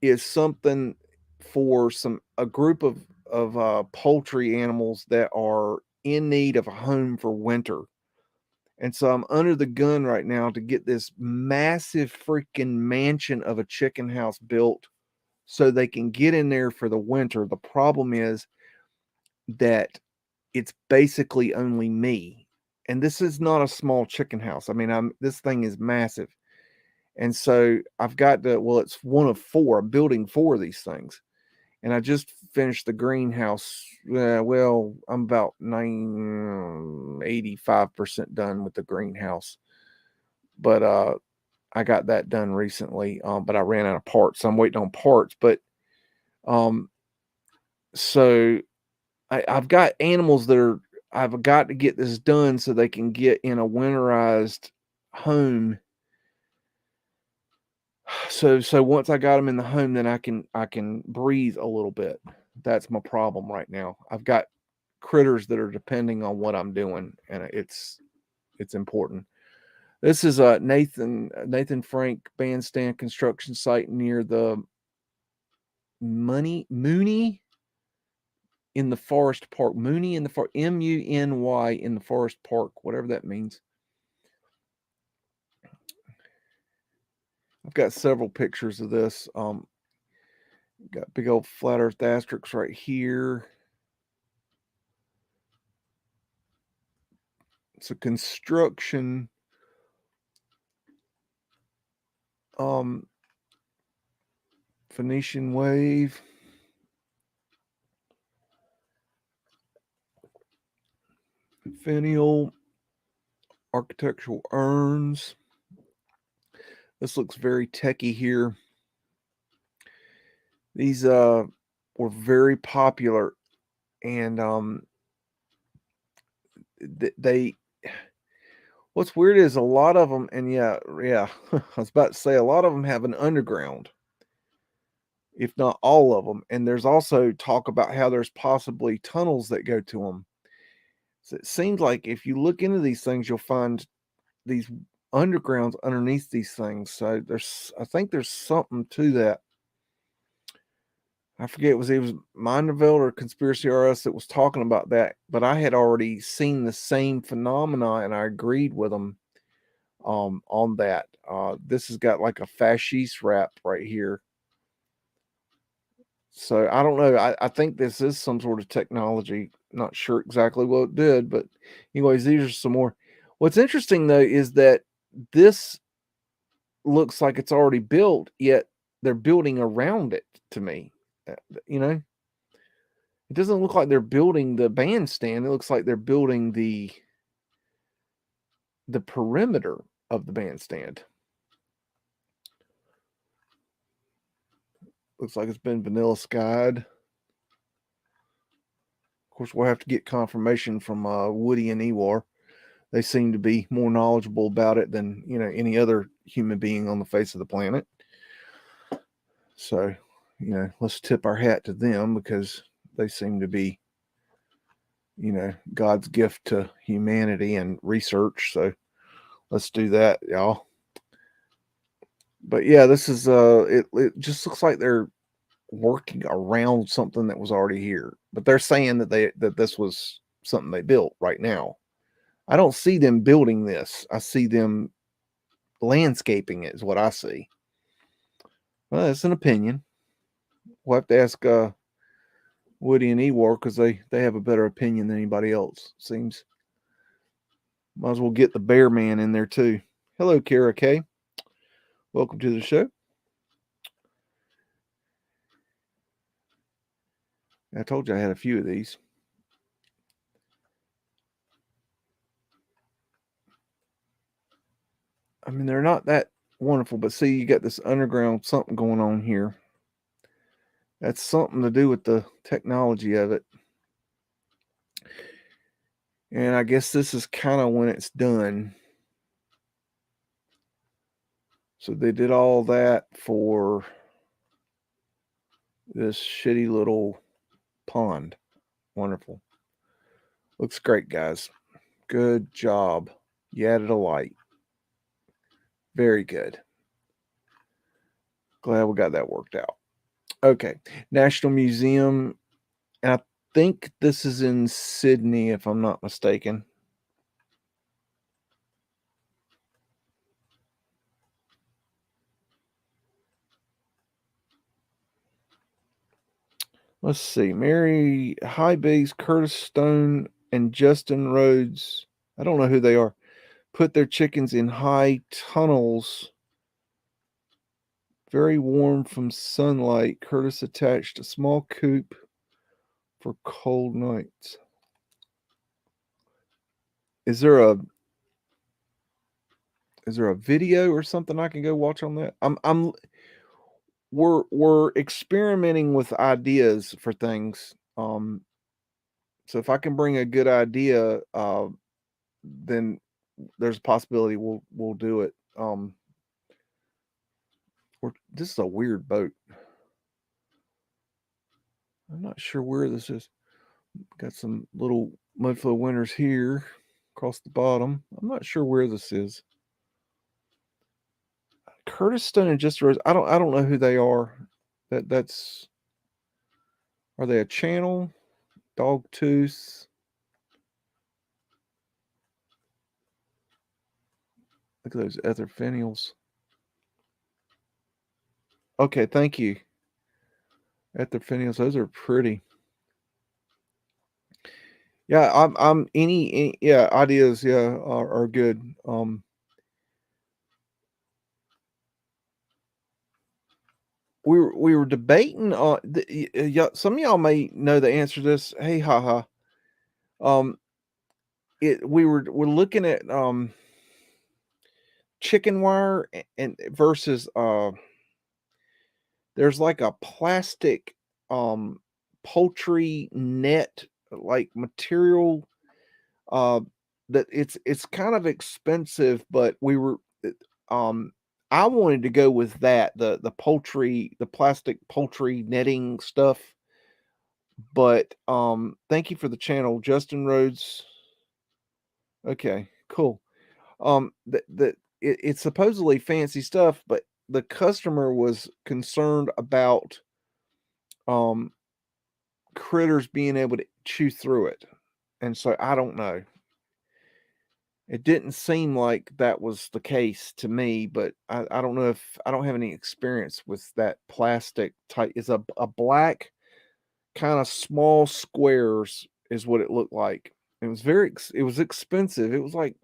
is something for a group of poultry animals that are in need of a home for winter. And so I'm under the gun right now to get this massive freaking mansion of a chicken house built so they can get in there for the winter. The problem is that it's basically only me. And this is not a small chicken house. I mean, this thing is massive. And so I've got it's one of four. I'm building four of these things. And I just finished the greenhouse. I'm about 85% done with the greenhouse. But I got that done recently. But I ran out of parts. So I'm waiting on parts. But so I've got animals that I've got to get this done so they can get in a winterized home. So once I got them in the home, then I can breathe a little bit. That's my problem right now. I've got critters that are depending on what I'm doing, and it's important. This is a Nathan Frank bandstand construction site near the Mooney in the Forest Park. Mooney in the MUNY in the Forest Park, whatever that means. I've got several pictures of this. Got big old flat earth asterisks right here. It's a construction Phoenician wave. Finial architectural urns. This looks very techy here. These were very popular, and they what's weird is a lot of them, and yeah, I was about to say a lot of them have an underground, if not all of them. And there's also talk about how there's possibly tunnels that go to them. So it seems like if you look into these things, you'll find these undergrounds underneath these things. So I think there's something to that. I forget, it was Mindeville or Conspiracy RS that was talking about that, but I had already seen the same phenomena and I agreed with them on that. This has got like a fasciste wrap right here. So I don't know. I think this is some sort of technology. Not sure exactly what it did, but anyways, these are some more. What's interesting though is that this looks like it's already built, yet they're building around it to me. You know, it doesn't look like they're building the bandstand. It looks like they're building the perimeter of the bandstand. Looks like it's been vanilla skied. Of course, we'll have to get confirmation from Woody and Ewar. They seem to be more knowledgeable about it than, you know, any other human being on the face of the planet. So, you know, let's tip our hat to them because they seem to be, you know, God's gift to humanity and research. So let's do that, y'all. But yeah, this is it just looks like they're working around something that was already here. But they're saying that this was something they built right now. I don't see them building this. I see them landscaping it is what I see. Well, that's an opinion. We'll have to ask Woody and Ewar because they have a better opinion than anybody else, seems. Might as well get the bear man in there too. Hello, Kara K. Welcome to the show. I told you I had a few of these. I mean, they're not that wonderful, but see, you got this underground something going on here. That's something to do with the technology of it. And I guess this is kind of when it's done. So they did all that for this shitty little pond. Wonderful. Looks great, guys. Good job. You added a light. Very good. Glad we got that worked out. Okay. National Museum. And I think this is in Sydney, if I'm not mistaken. Let's see. Mary Highbase, Curtis Stone, and Justin Rhodes. I don't know who they are. Put their chickens in high tunnels. Very warm from sunlight. Curtis attached a small coop for cold nights. Is there a video or something I can go watch on that? We're experimenting with ideas for things. So if I can bring a good idea, then there's a possibility we'll do it. This is a weird boat. I'm not sure where this is. Got some little Mudflood winners here across the bottom. I'm not sure where this is. Curtis Stone and Just Rose. I don't know who they are. That's are they a channel? Dog Tooth. Look at those ether finials. Okay, thank you. Ether finials, those are pretty. Yeah, I'm any yeah, ideas, yeah, are good. We were debating yeah, some of y'all may know the answer to this. Hey, haha. We're looking at chicken wire and versus there's like a plastic poultry net like material that it's kind of expensive, but we were I wanted to go with that, the plastic poultry netting stuff. But thank you for the channel, Justin Rhodes. Okay, cool. That it's supposedly fancy stuff, but the customer was concerned about critters being able to chew through it. And so I don't know. It didn't seem like that was the case to me, but I don't know if I don't have any experience with that plastic type. It's a black kind of small squares is what it looked like. It was it was expensive. It was like,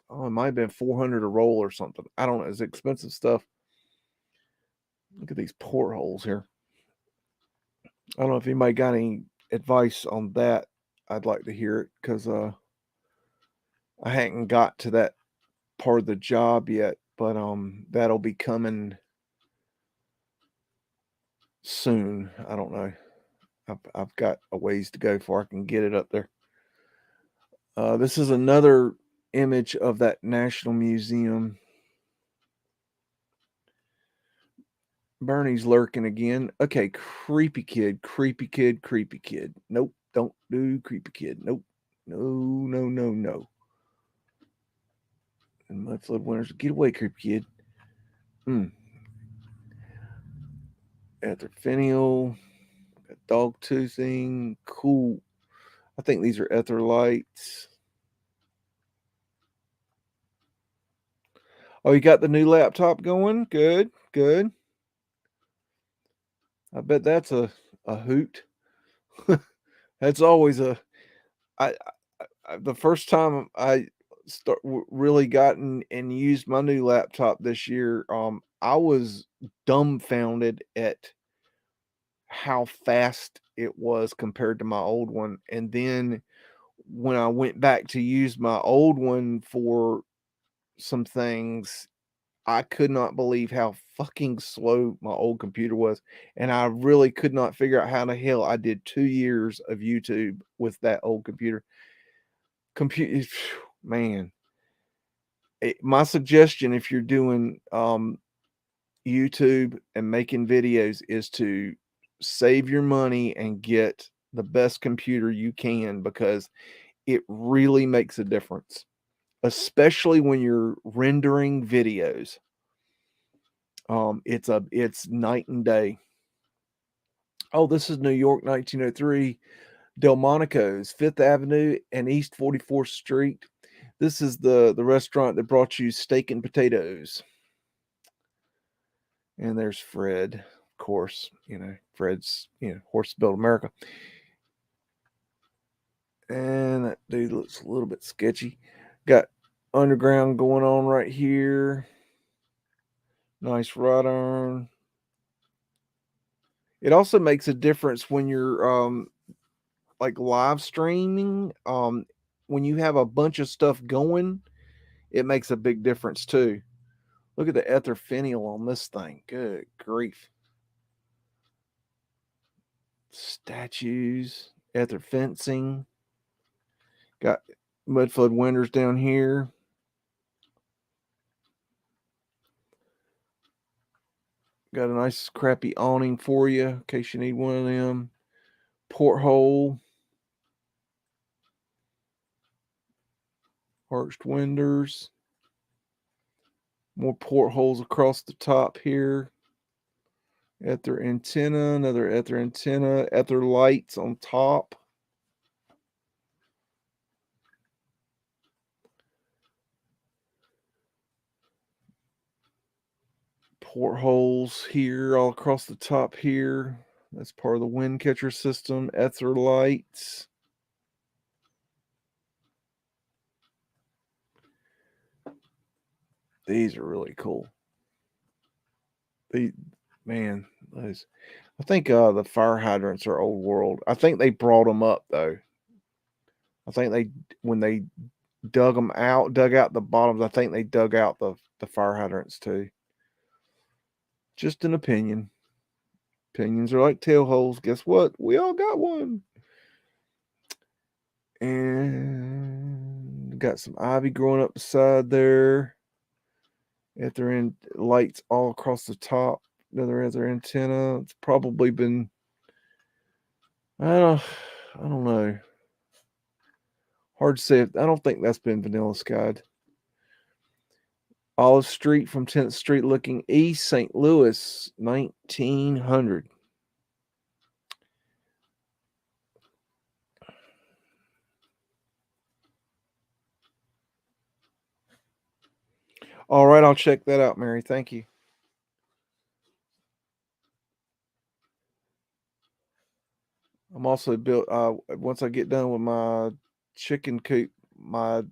oh, it might have been 400 a roll or something. I don't know. It's expensive stuff. Look at these portholes here. I don't know if anybody got any advice on that. I'd like to hear it because I hadn't got to that part of the job yet, but that'll be coming soon. I don't know. I've got a ways to go before I can get it up there. This is another image of that National Museum. Bernie's lurking again. Okay, creepy kid, creepy kid, creepy kid. Nope, don't do creepy kid. Nope, no, no, no, no. And Mudflood winners, get away, creepy kid. Ether finial, dog toothing, cool. I think these are ether lights. Oh, you got the new laptop going? Good, good. I bet that's a hoot. That's always a. The first time I really gotten and used my new laptop this year, I was dumbfounded at how fast it was compared to my old one. And then when I went back to use my old one for some things, I could not believe how fucking slow my old computer was. And I really could not figure out how the hell I did 2 years of YouTube with that old computer. Man. My suggestion, if you're doing YouTube and making videos, is to save your money and get the best computer you can, because it really makes a difference, especially when you're rendering videos. It's night and day. Oh, this is New York, 1903, Delmonico's, 5th Avenue and East 44th Street. This is the restaurant that brought you steak and potatoes. And there's Fred, of course. Fred's, Horse Built America. And that dude looks a little bit sketchy. Got underground going on right here. Nice rod iron. It also makes a difference when you're like live streaming. When you have a bunch of stuff going, it makes a big difference too. Look at the ether finial on this thing. Good grief. Statues, ether fencing. Got Mudflood windows down here. Got a nice crappy awning for you in case you need one of them. Porthole. Arched windows. More portholes across the top here. Ether antenna, another ether antenna, ether lights on top. Portholes here all across the top here. That's part of the wind catcher system. Ether lights. These are really cool. Man, those. I think the fire hydrants are old world. I think they brought them up though. I think when they dug out the bottoms, I think they dug out the fire hydrants too. Just an opinion. Opinions are like tail holes. Guess what? We all got one. And got some ivy growing up the side there. Ether lights all across the top. Another ether antenna. It's probably been, I don't know. Hard to say. I don't think that's been vanilla skied. Olive Street from 10th Street looking east, St. Louis, 1900. All right, I'll check that out, Mary. Thank you. I'm also built. Once I get done with my chicken coop, my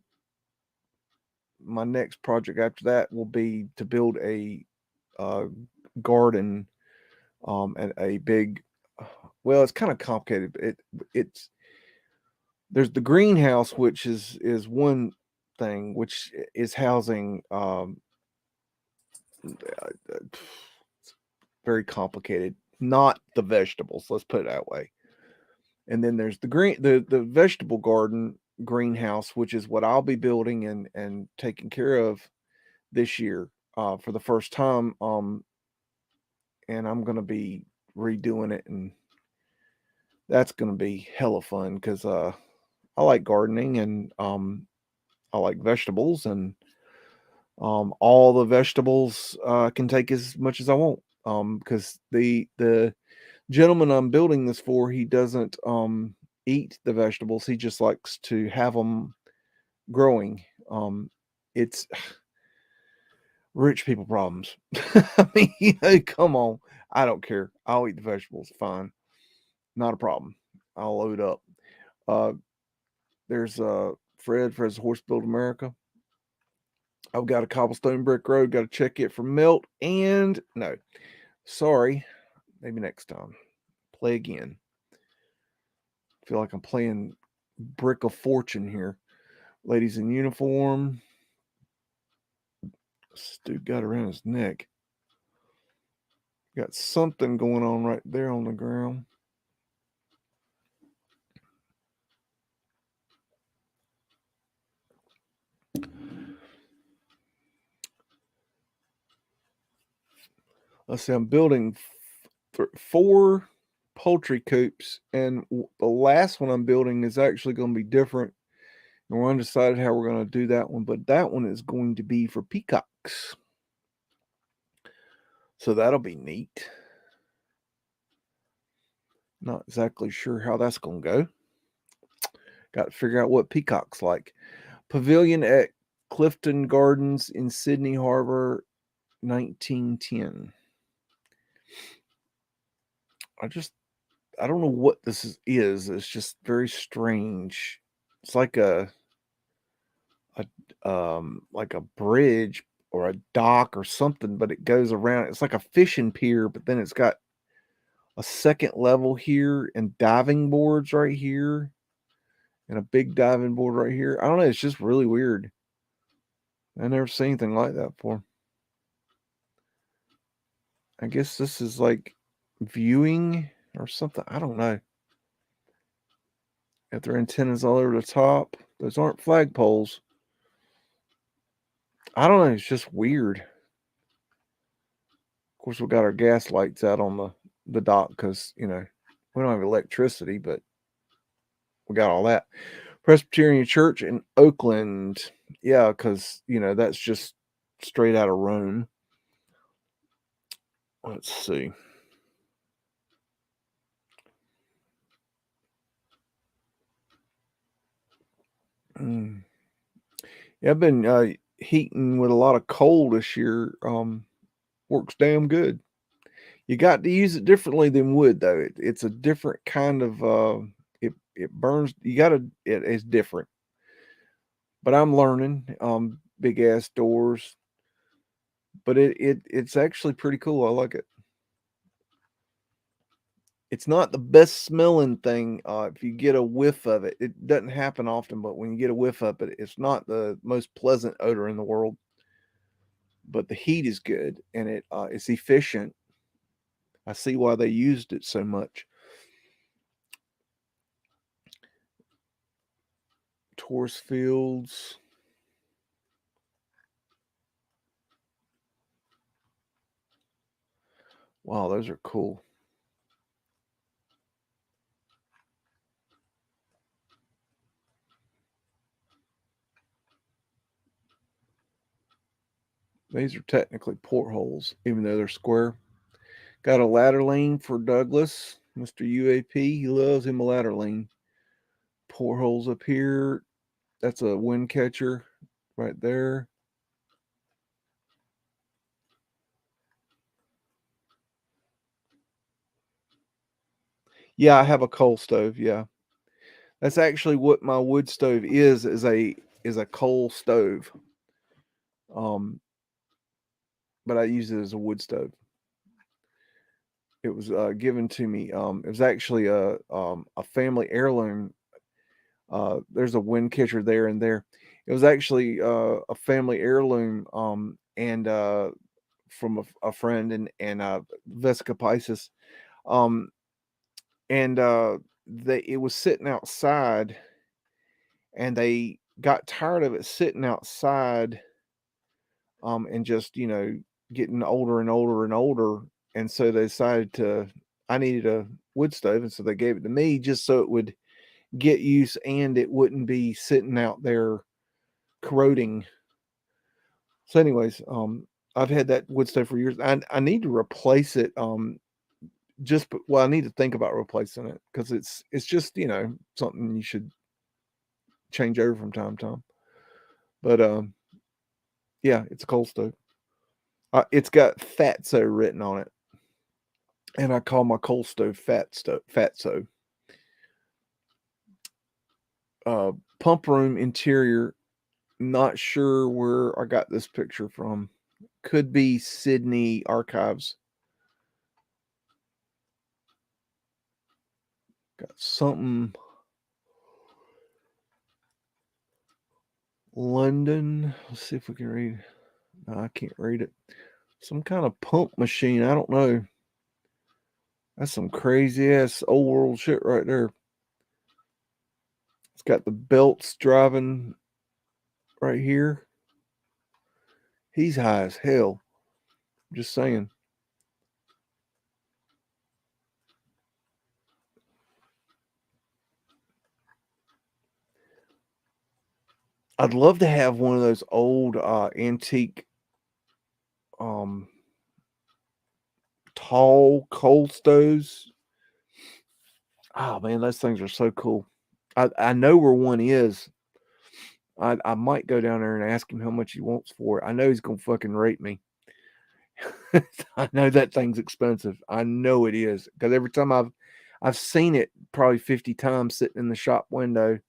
next project after that will be to build a garden, and a big. Well, it's kind of complicated. It's there's the greenhouse, which is one thing, which is housing. Very complicated. Not the vegetables. Let's put it that way. And then there's the vegetable garden greenhouse, which is what I'll be building and taking care of this year for the first time. And I'm gonna be redoing it, and that's gonna be hella fun because I like gardening, and I like vegetables, and all the vegetables I can take as much as I want. Because the gentleman I'm building this for, he doesn't eat the vegetables. He just likes to have them growing. It's rich people problems. I mean, come on. I don't care. I'll eat the vegetables. Fine. Not a problem. I'll load up. Uh, there's Fred's Horse Build America. I've got a cobblestone brick road. Got to check it for melt. And no, sorry. Maybe next time. Play again. Feel like I'm playing Brick of Fortune here. Ladies in uniform. This dude got around his neck. Got something going on right there on the ground. Let's see, I'm building 4 poultry coops, and the last one I'm building is actually going to be different. And we're undecided how we're going to do that one, but that one is going to be for peacocks. So that'll be neat. Not exactly sure how that's going to go. Got to figure out what peacocks like. Pavilion at Clifton Gardens in Sydney Harbor, 1910. I don't know what this is. It's just very strange. It's like a bridge or a dock or something, but it goes around. It's like a fishing pier, but then it's got a second level here and diving boards right here and a big diving board right here. I don't know. It's just really weird. I never seen anything like that before. I guess this is like viewing or something. I don't know. Got their antennas all over the top. Those aren't flagpoles. I don't know. It's just weird. Of course, we got our gas lights out on the dock because, we don't have electricity, but we got all that. Presbyterian Church in Oakland. Yeah, because, that's just straight out of Rome. Let's see. Yeah, I've been heating with a lot of coal this year. Works damn good. You got to use it differently than wood, though. It's a different kind of. It burns. It's different. But I'm learning. Big ass doors. But it's actually pretty cool. I like it. It's not the best smelling thing. If you get a whiff of it, it doesn't happen often. But when you get a whiff of it, it's not the most pleasant odor in the world. But the heat is good, and it's efficient. I see why they used it so much. Taurus fields. Wow, those are cool. These are technically portholes, even though they're square. Got a ladder lean for Douglas, Mr. UAP. He loves him a ladder lean. Portholes up here. That's a wind catcher right there. Yeah, I have a coal stove. Yeah, that's actually what my wood stove is a coal stove. But I use it as a wood stove. It was given to me. It was actually a family heirloom. There's a wind catcher there and there. It was actually a family heirloom, and from a friend and Vesica Pisces, um, and it was sitting outside, and they got tired of it sitting outside, and just getting older and older and older, and so they decided to. I needed a wood stove, and so they gave it to me just so it would get use and it wouldn't be sitting out there corroding. So, anyways, I've had that wood stove for years. I need to replace it. I need to think about replacing it because it's just something you should change over from time to time. But yeah, it's a coal stove. It's got Fatso written on it, and I call my coal stove Fatso. Pump room interior. Not sure where I got this picture from. Could be Sydney Archives. Got something London. Let's see if we can read. No, I can't read it. Some kind of pump machine. I don't know. That's some crazy ass old world shit right there. It's got the belts driving right here. He's high as hell. Just saying. I'd love to have one of those old antique tall coal stoves. Oh man, those things are so cool. I know where one is. I might go down there and ask him how much he wants for it. I know he's gonna fucking rate me. I know that thing's expensive. I know it is because every time I've seen it probably 50 times sitting in the shop window.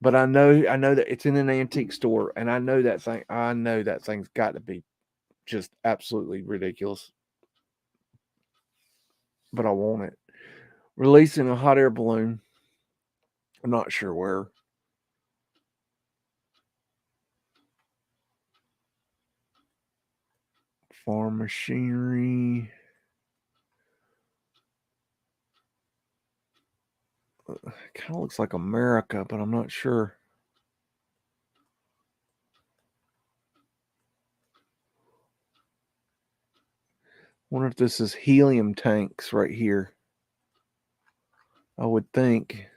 But I know that it's in an antique store, and I know that thing's got to be just absolutely ridiculous. But I want it. Releasing a hot air balloon. I'm not sure where. Farm machinery. Kind of looks like America, but I'm not sure. Wonder if this is helium tanks right here. I would think.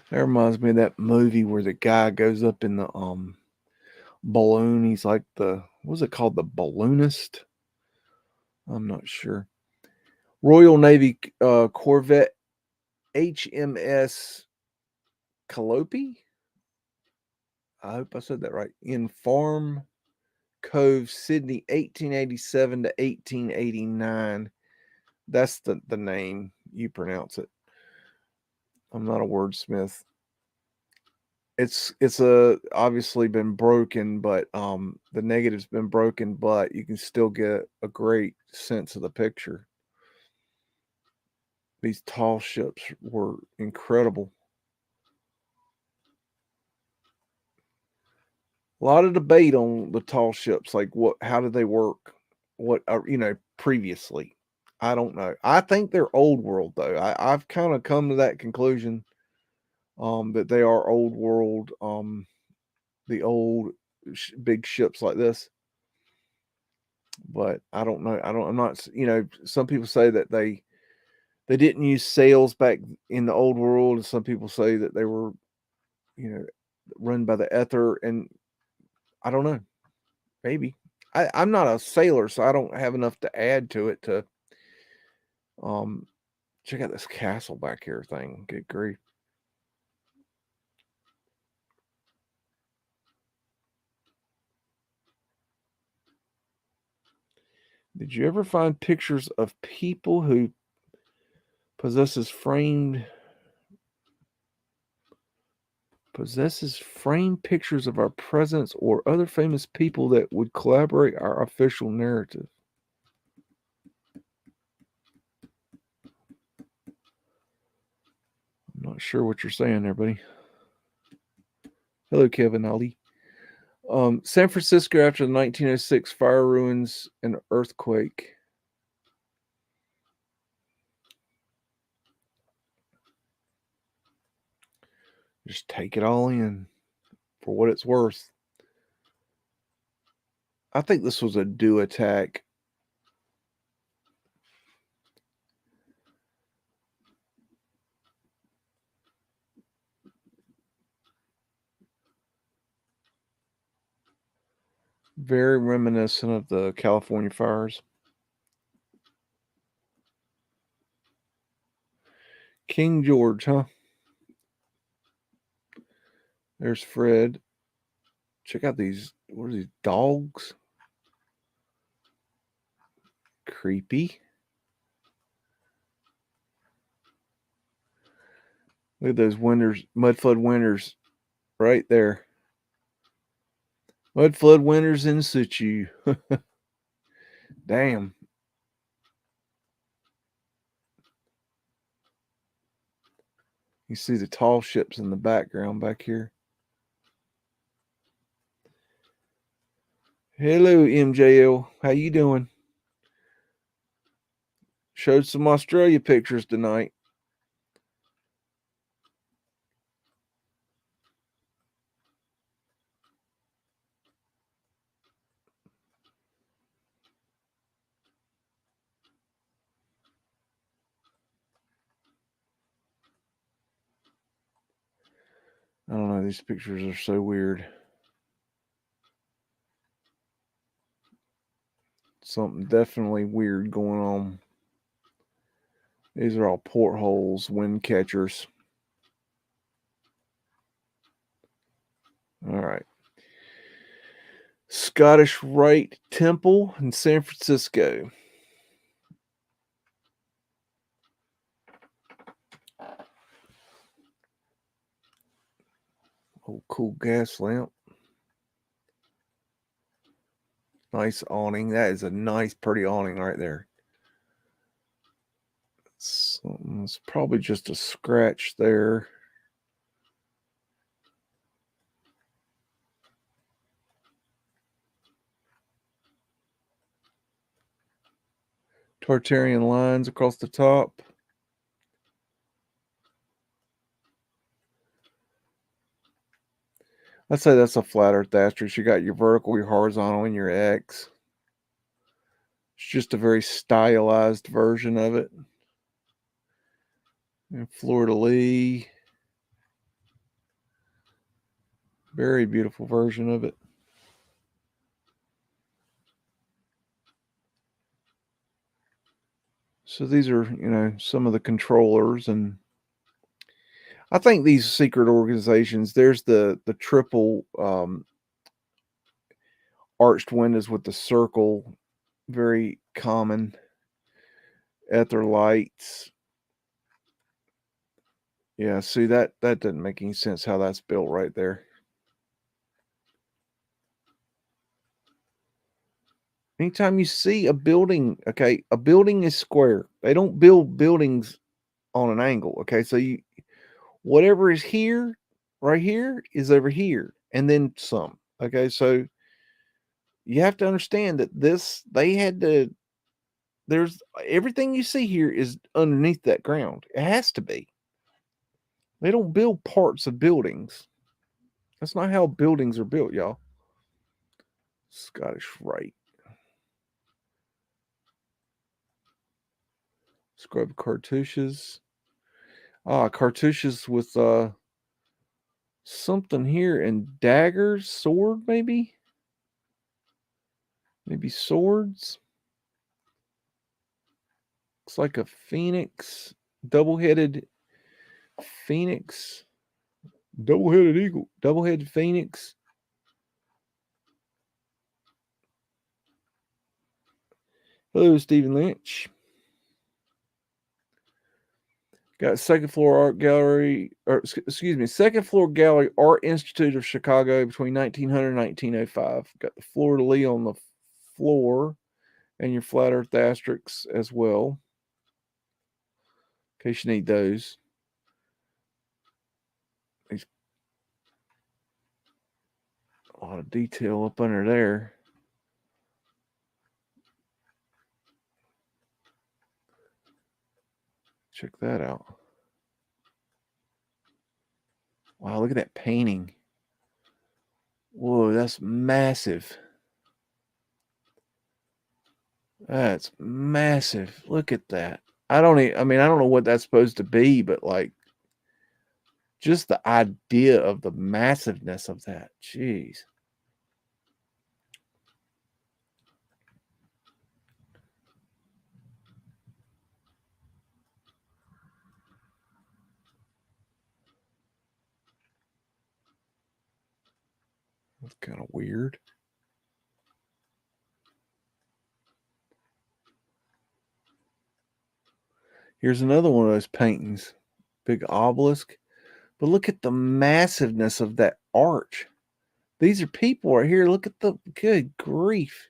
That reminds me of that movie where the guy goes up in the balloon. He's like what was it called? The balloonist? I'm not sure. Royal Navy Corvette HMS Calliope. I hope I said that right. In Farm Cove, Sydney, 1887 to 1889. That's the name. You pronounce it. I'm not a wordsmith. It's obviously been broken, but the negative's been broken, but you can still get a great sense of the picture. These tall ships were incredible. A lot of debate on the tall ships, like how did they work? What previously? I don't know. I think they're old world though. I've kind of come to that conclusion, that they are old world. The old big ships like this. but I don't know. I'm not, some people say that they didn't use sails back in the old world, and some people say that they were, run by the ether, and I don't know. Maybe. I'm not a sailor, so I don't have enough to add to it to check out this castle back here thing. Good grief. Did you ever find pictures of people who possesses framed pictures of our presidents or other famous people that would collaborate our official narrative? I'm not sure what you're saying there, buddy. Hello, Kevin Ali. San Francisco after the 1906 fire ruins and earthquake. Just take it all in for what it's worth. I think this was a do attack. Very reminiscent of the California fires. King George, huh? There's Fred. Check out these. What are these dogs? Creepy. Look at those winters, Mudflood winters, right there. Mudflood winters in situ. Damn. You see the tall ships in the background back here. Hello, MJL. How you doing? Showed some Australia pictures tonight. I don't know. These pictures are so weird. Something definitely weird going on. These are all portholes, wind catchers. All right. Scottish Rite Temple in San Francisco. Oh, cool gas lamp. Nice awning. That is a nice, pretty awning right there. It's probably just a scratch there. Tartarian lines across the top. I'd say that's a flat earth asterisk. You got your vertical, your horizontal, and your X. It's just a very stylized version of it. And fleur-de-lis. Very beautiful version of it. So these are, some of the controllers, and I think these secret organizations, there's the triple arched windows with the circle, very common. Ether lights. Yeah, see that doesn't make any sense how that's built right there. Anytime you see a building, okay, a building is square. They don't build buildings on an angle, okay? So whatever is here, right here, is over here, and then some. Okay, so you have to understand that there's everything you see here is underneath that ground. It has to be. They don't build parts of buildings. That's not how buildings are built, y'all. Scottish Rite. Scrub cartouches. Cartouches with something here and daggers, sword maybe? Maybe swords. Looks like a phoenix, double-headed phoenix, double-headed eagle, double-headed phoenix. Hello, Stephen Lynch. Got second floor art gallery, or excuse me, second floor gallery, Art Institute of Chicago between 1900 and 1905. Got the fleur de lis on the floor and your flat earth asterisks as well, in case you need those. There's a lot of detail up under there. Check that out. Wow, look at that painting. Whoa, that's massive. That's massive. Look at that. I don't know what that's supposed to be, but like just the idea of the massiveness of that. Jeez. That's kind of weird. Here's another one of those paintings. Big obelisk. But look at the massiveness of that arch. These are people right here. Look at the good grief.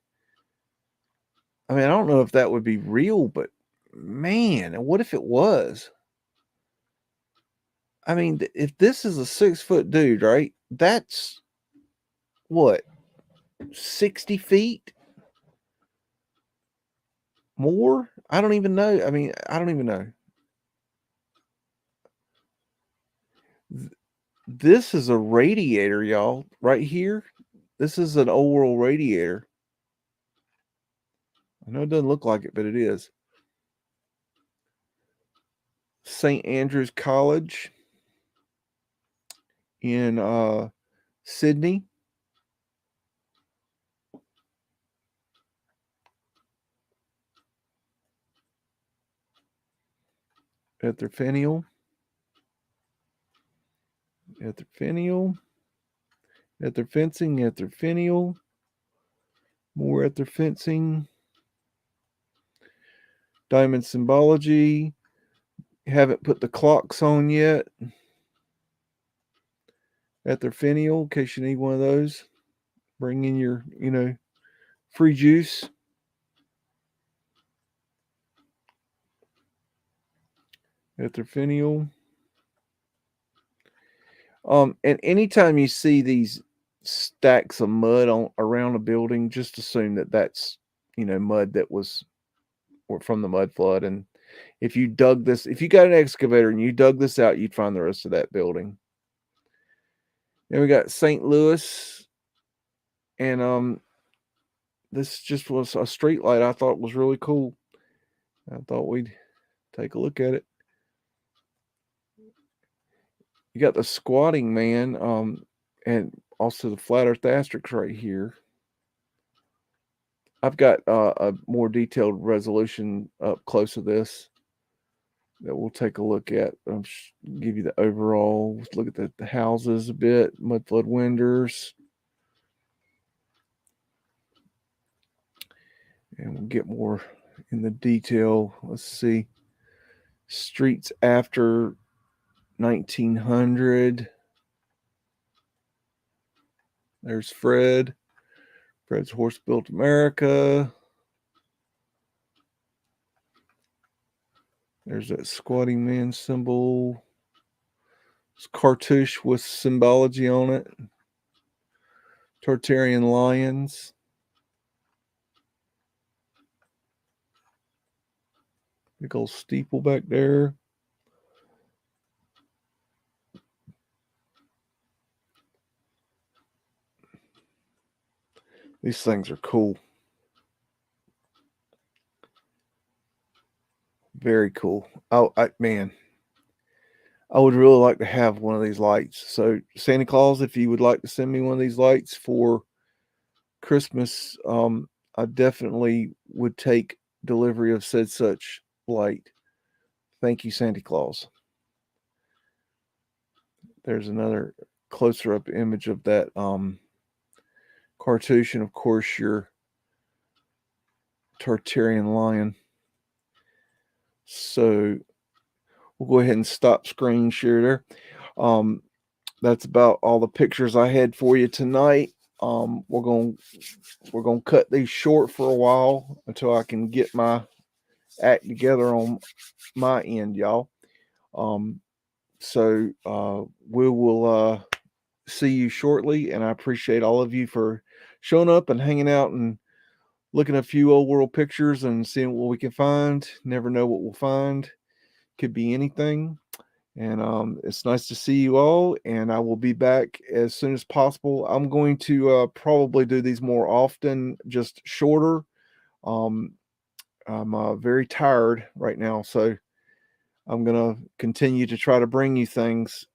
I mean, I don't know if that would be real, but man, and what if it was? I mean, if this is a 6-foot dude, right? That's what, 60 feet? More? I don't even know. I mean, I don't even know. This is a radiator, y'all, right here. This is an old world radiator. I know it doesn't look like it, but it is. St. Andrew's College in Sydney. At their finial. At their finial. At their fencing. At their finial. More at their fencing. Diamond symbology. Haven't put the clocks on yet. At their finial, in case you need one of those. Bring in your, free juice. At their finial. And anytime you see these stacks of mud around a building, just assume that that's, mud that was from the mud flood. And if you got an excavator and you dug this out, you'd find the rest of that building. Then we got St. Louis, and this just was a street light I thought was really cool. I thought we'd take a look at it. You got the squatting man, and also the flat earth asterisk right here. I've got a more detailed resolution up close to this that we'll take a look at. I'll give you the overall. Let's look at the houses a bit. Mudflood windows. And we'll get more in the detail. Let's see. Streets after 1900. There's Fred. Fred's Horse Built America. There's that squatting man symbol. It's cartouche with symbology on it. Tartarian lions. Big old steeple back there. These things are cool. Very cool. Oh, man, I would really like to have one of these lights. So Santa Claus, if you would like to send me one of these lights for Christmas, I definitely would take delivery of said such light. Thank you, Santa Claus. There's another closer up image of that cartouche, and of course your Tartarian lion. So we'll go ahead and stop screen share there. That's about all the pictures I had for you tonight. We're gonna cut these short for a while until I can get my act together on my end, y'all. So we will see you shortly, and I appreciate all of you for showing up and hanging out and looking at a few old world pictures and seeing what we can find. Never know what we'll find. Could be anything. And it's nice to see you all, and I will be back as soon as possible. I'm going to probably do these more often, just shorter. I'm very tired right now, so I'm going to continue to try to bring you things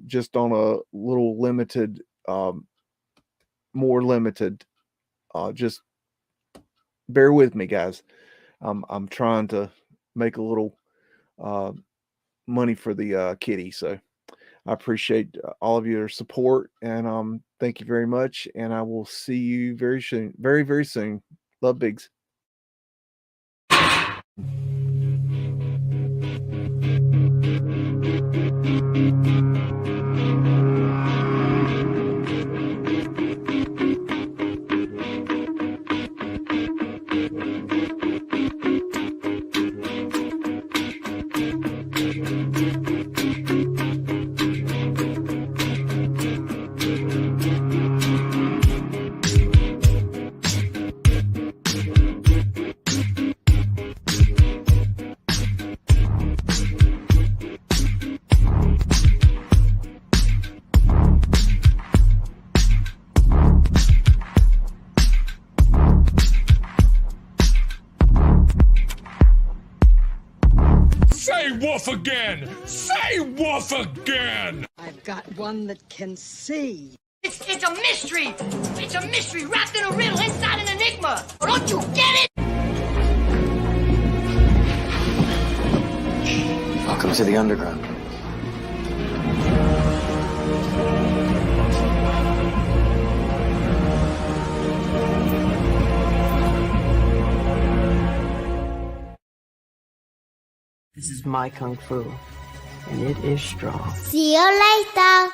just on a little limited, more limited. Just bear with me, guys. I'm trying to make a little money for the kitty, so I appreciate all of your support, and thank you very much, and I will see you very soon, very, very soon. Love, Bigs. Say woof again! Say woof again! I've got one that can see. It's a mystery! It's a mystery wrapped in a riddle inside an enigma! Don't you get it? Welcome to the underground. This is my kung fu, and it is strong. See you later.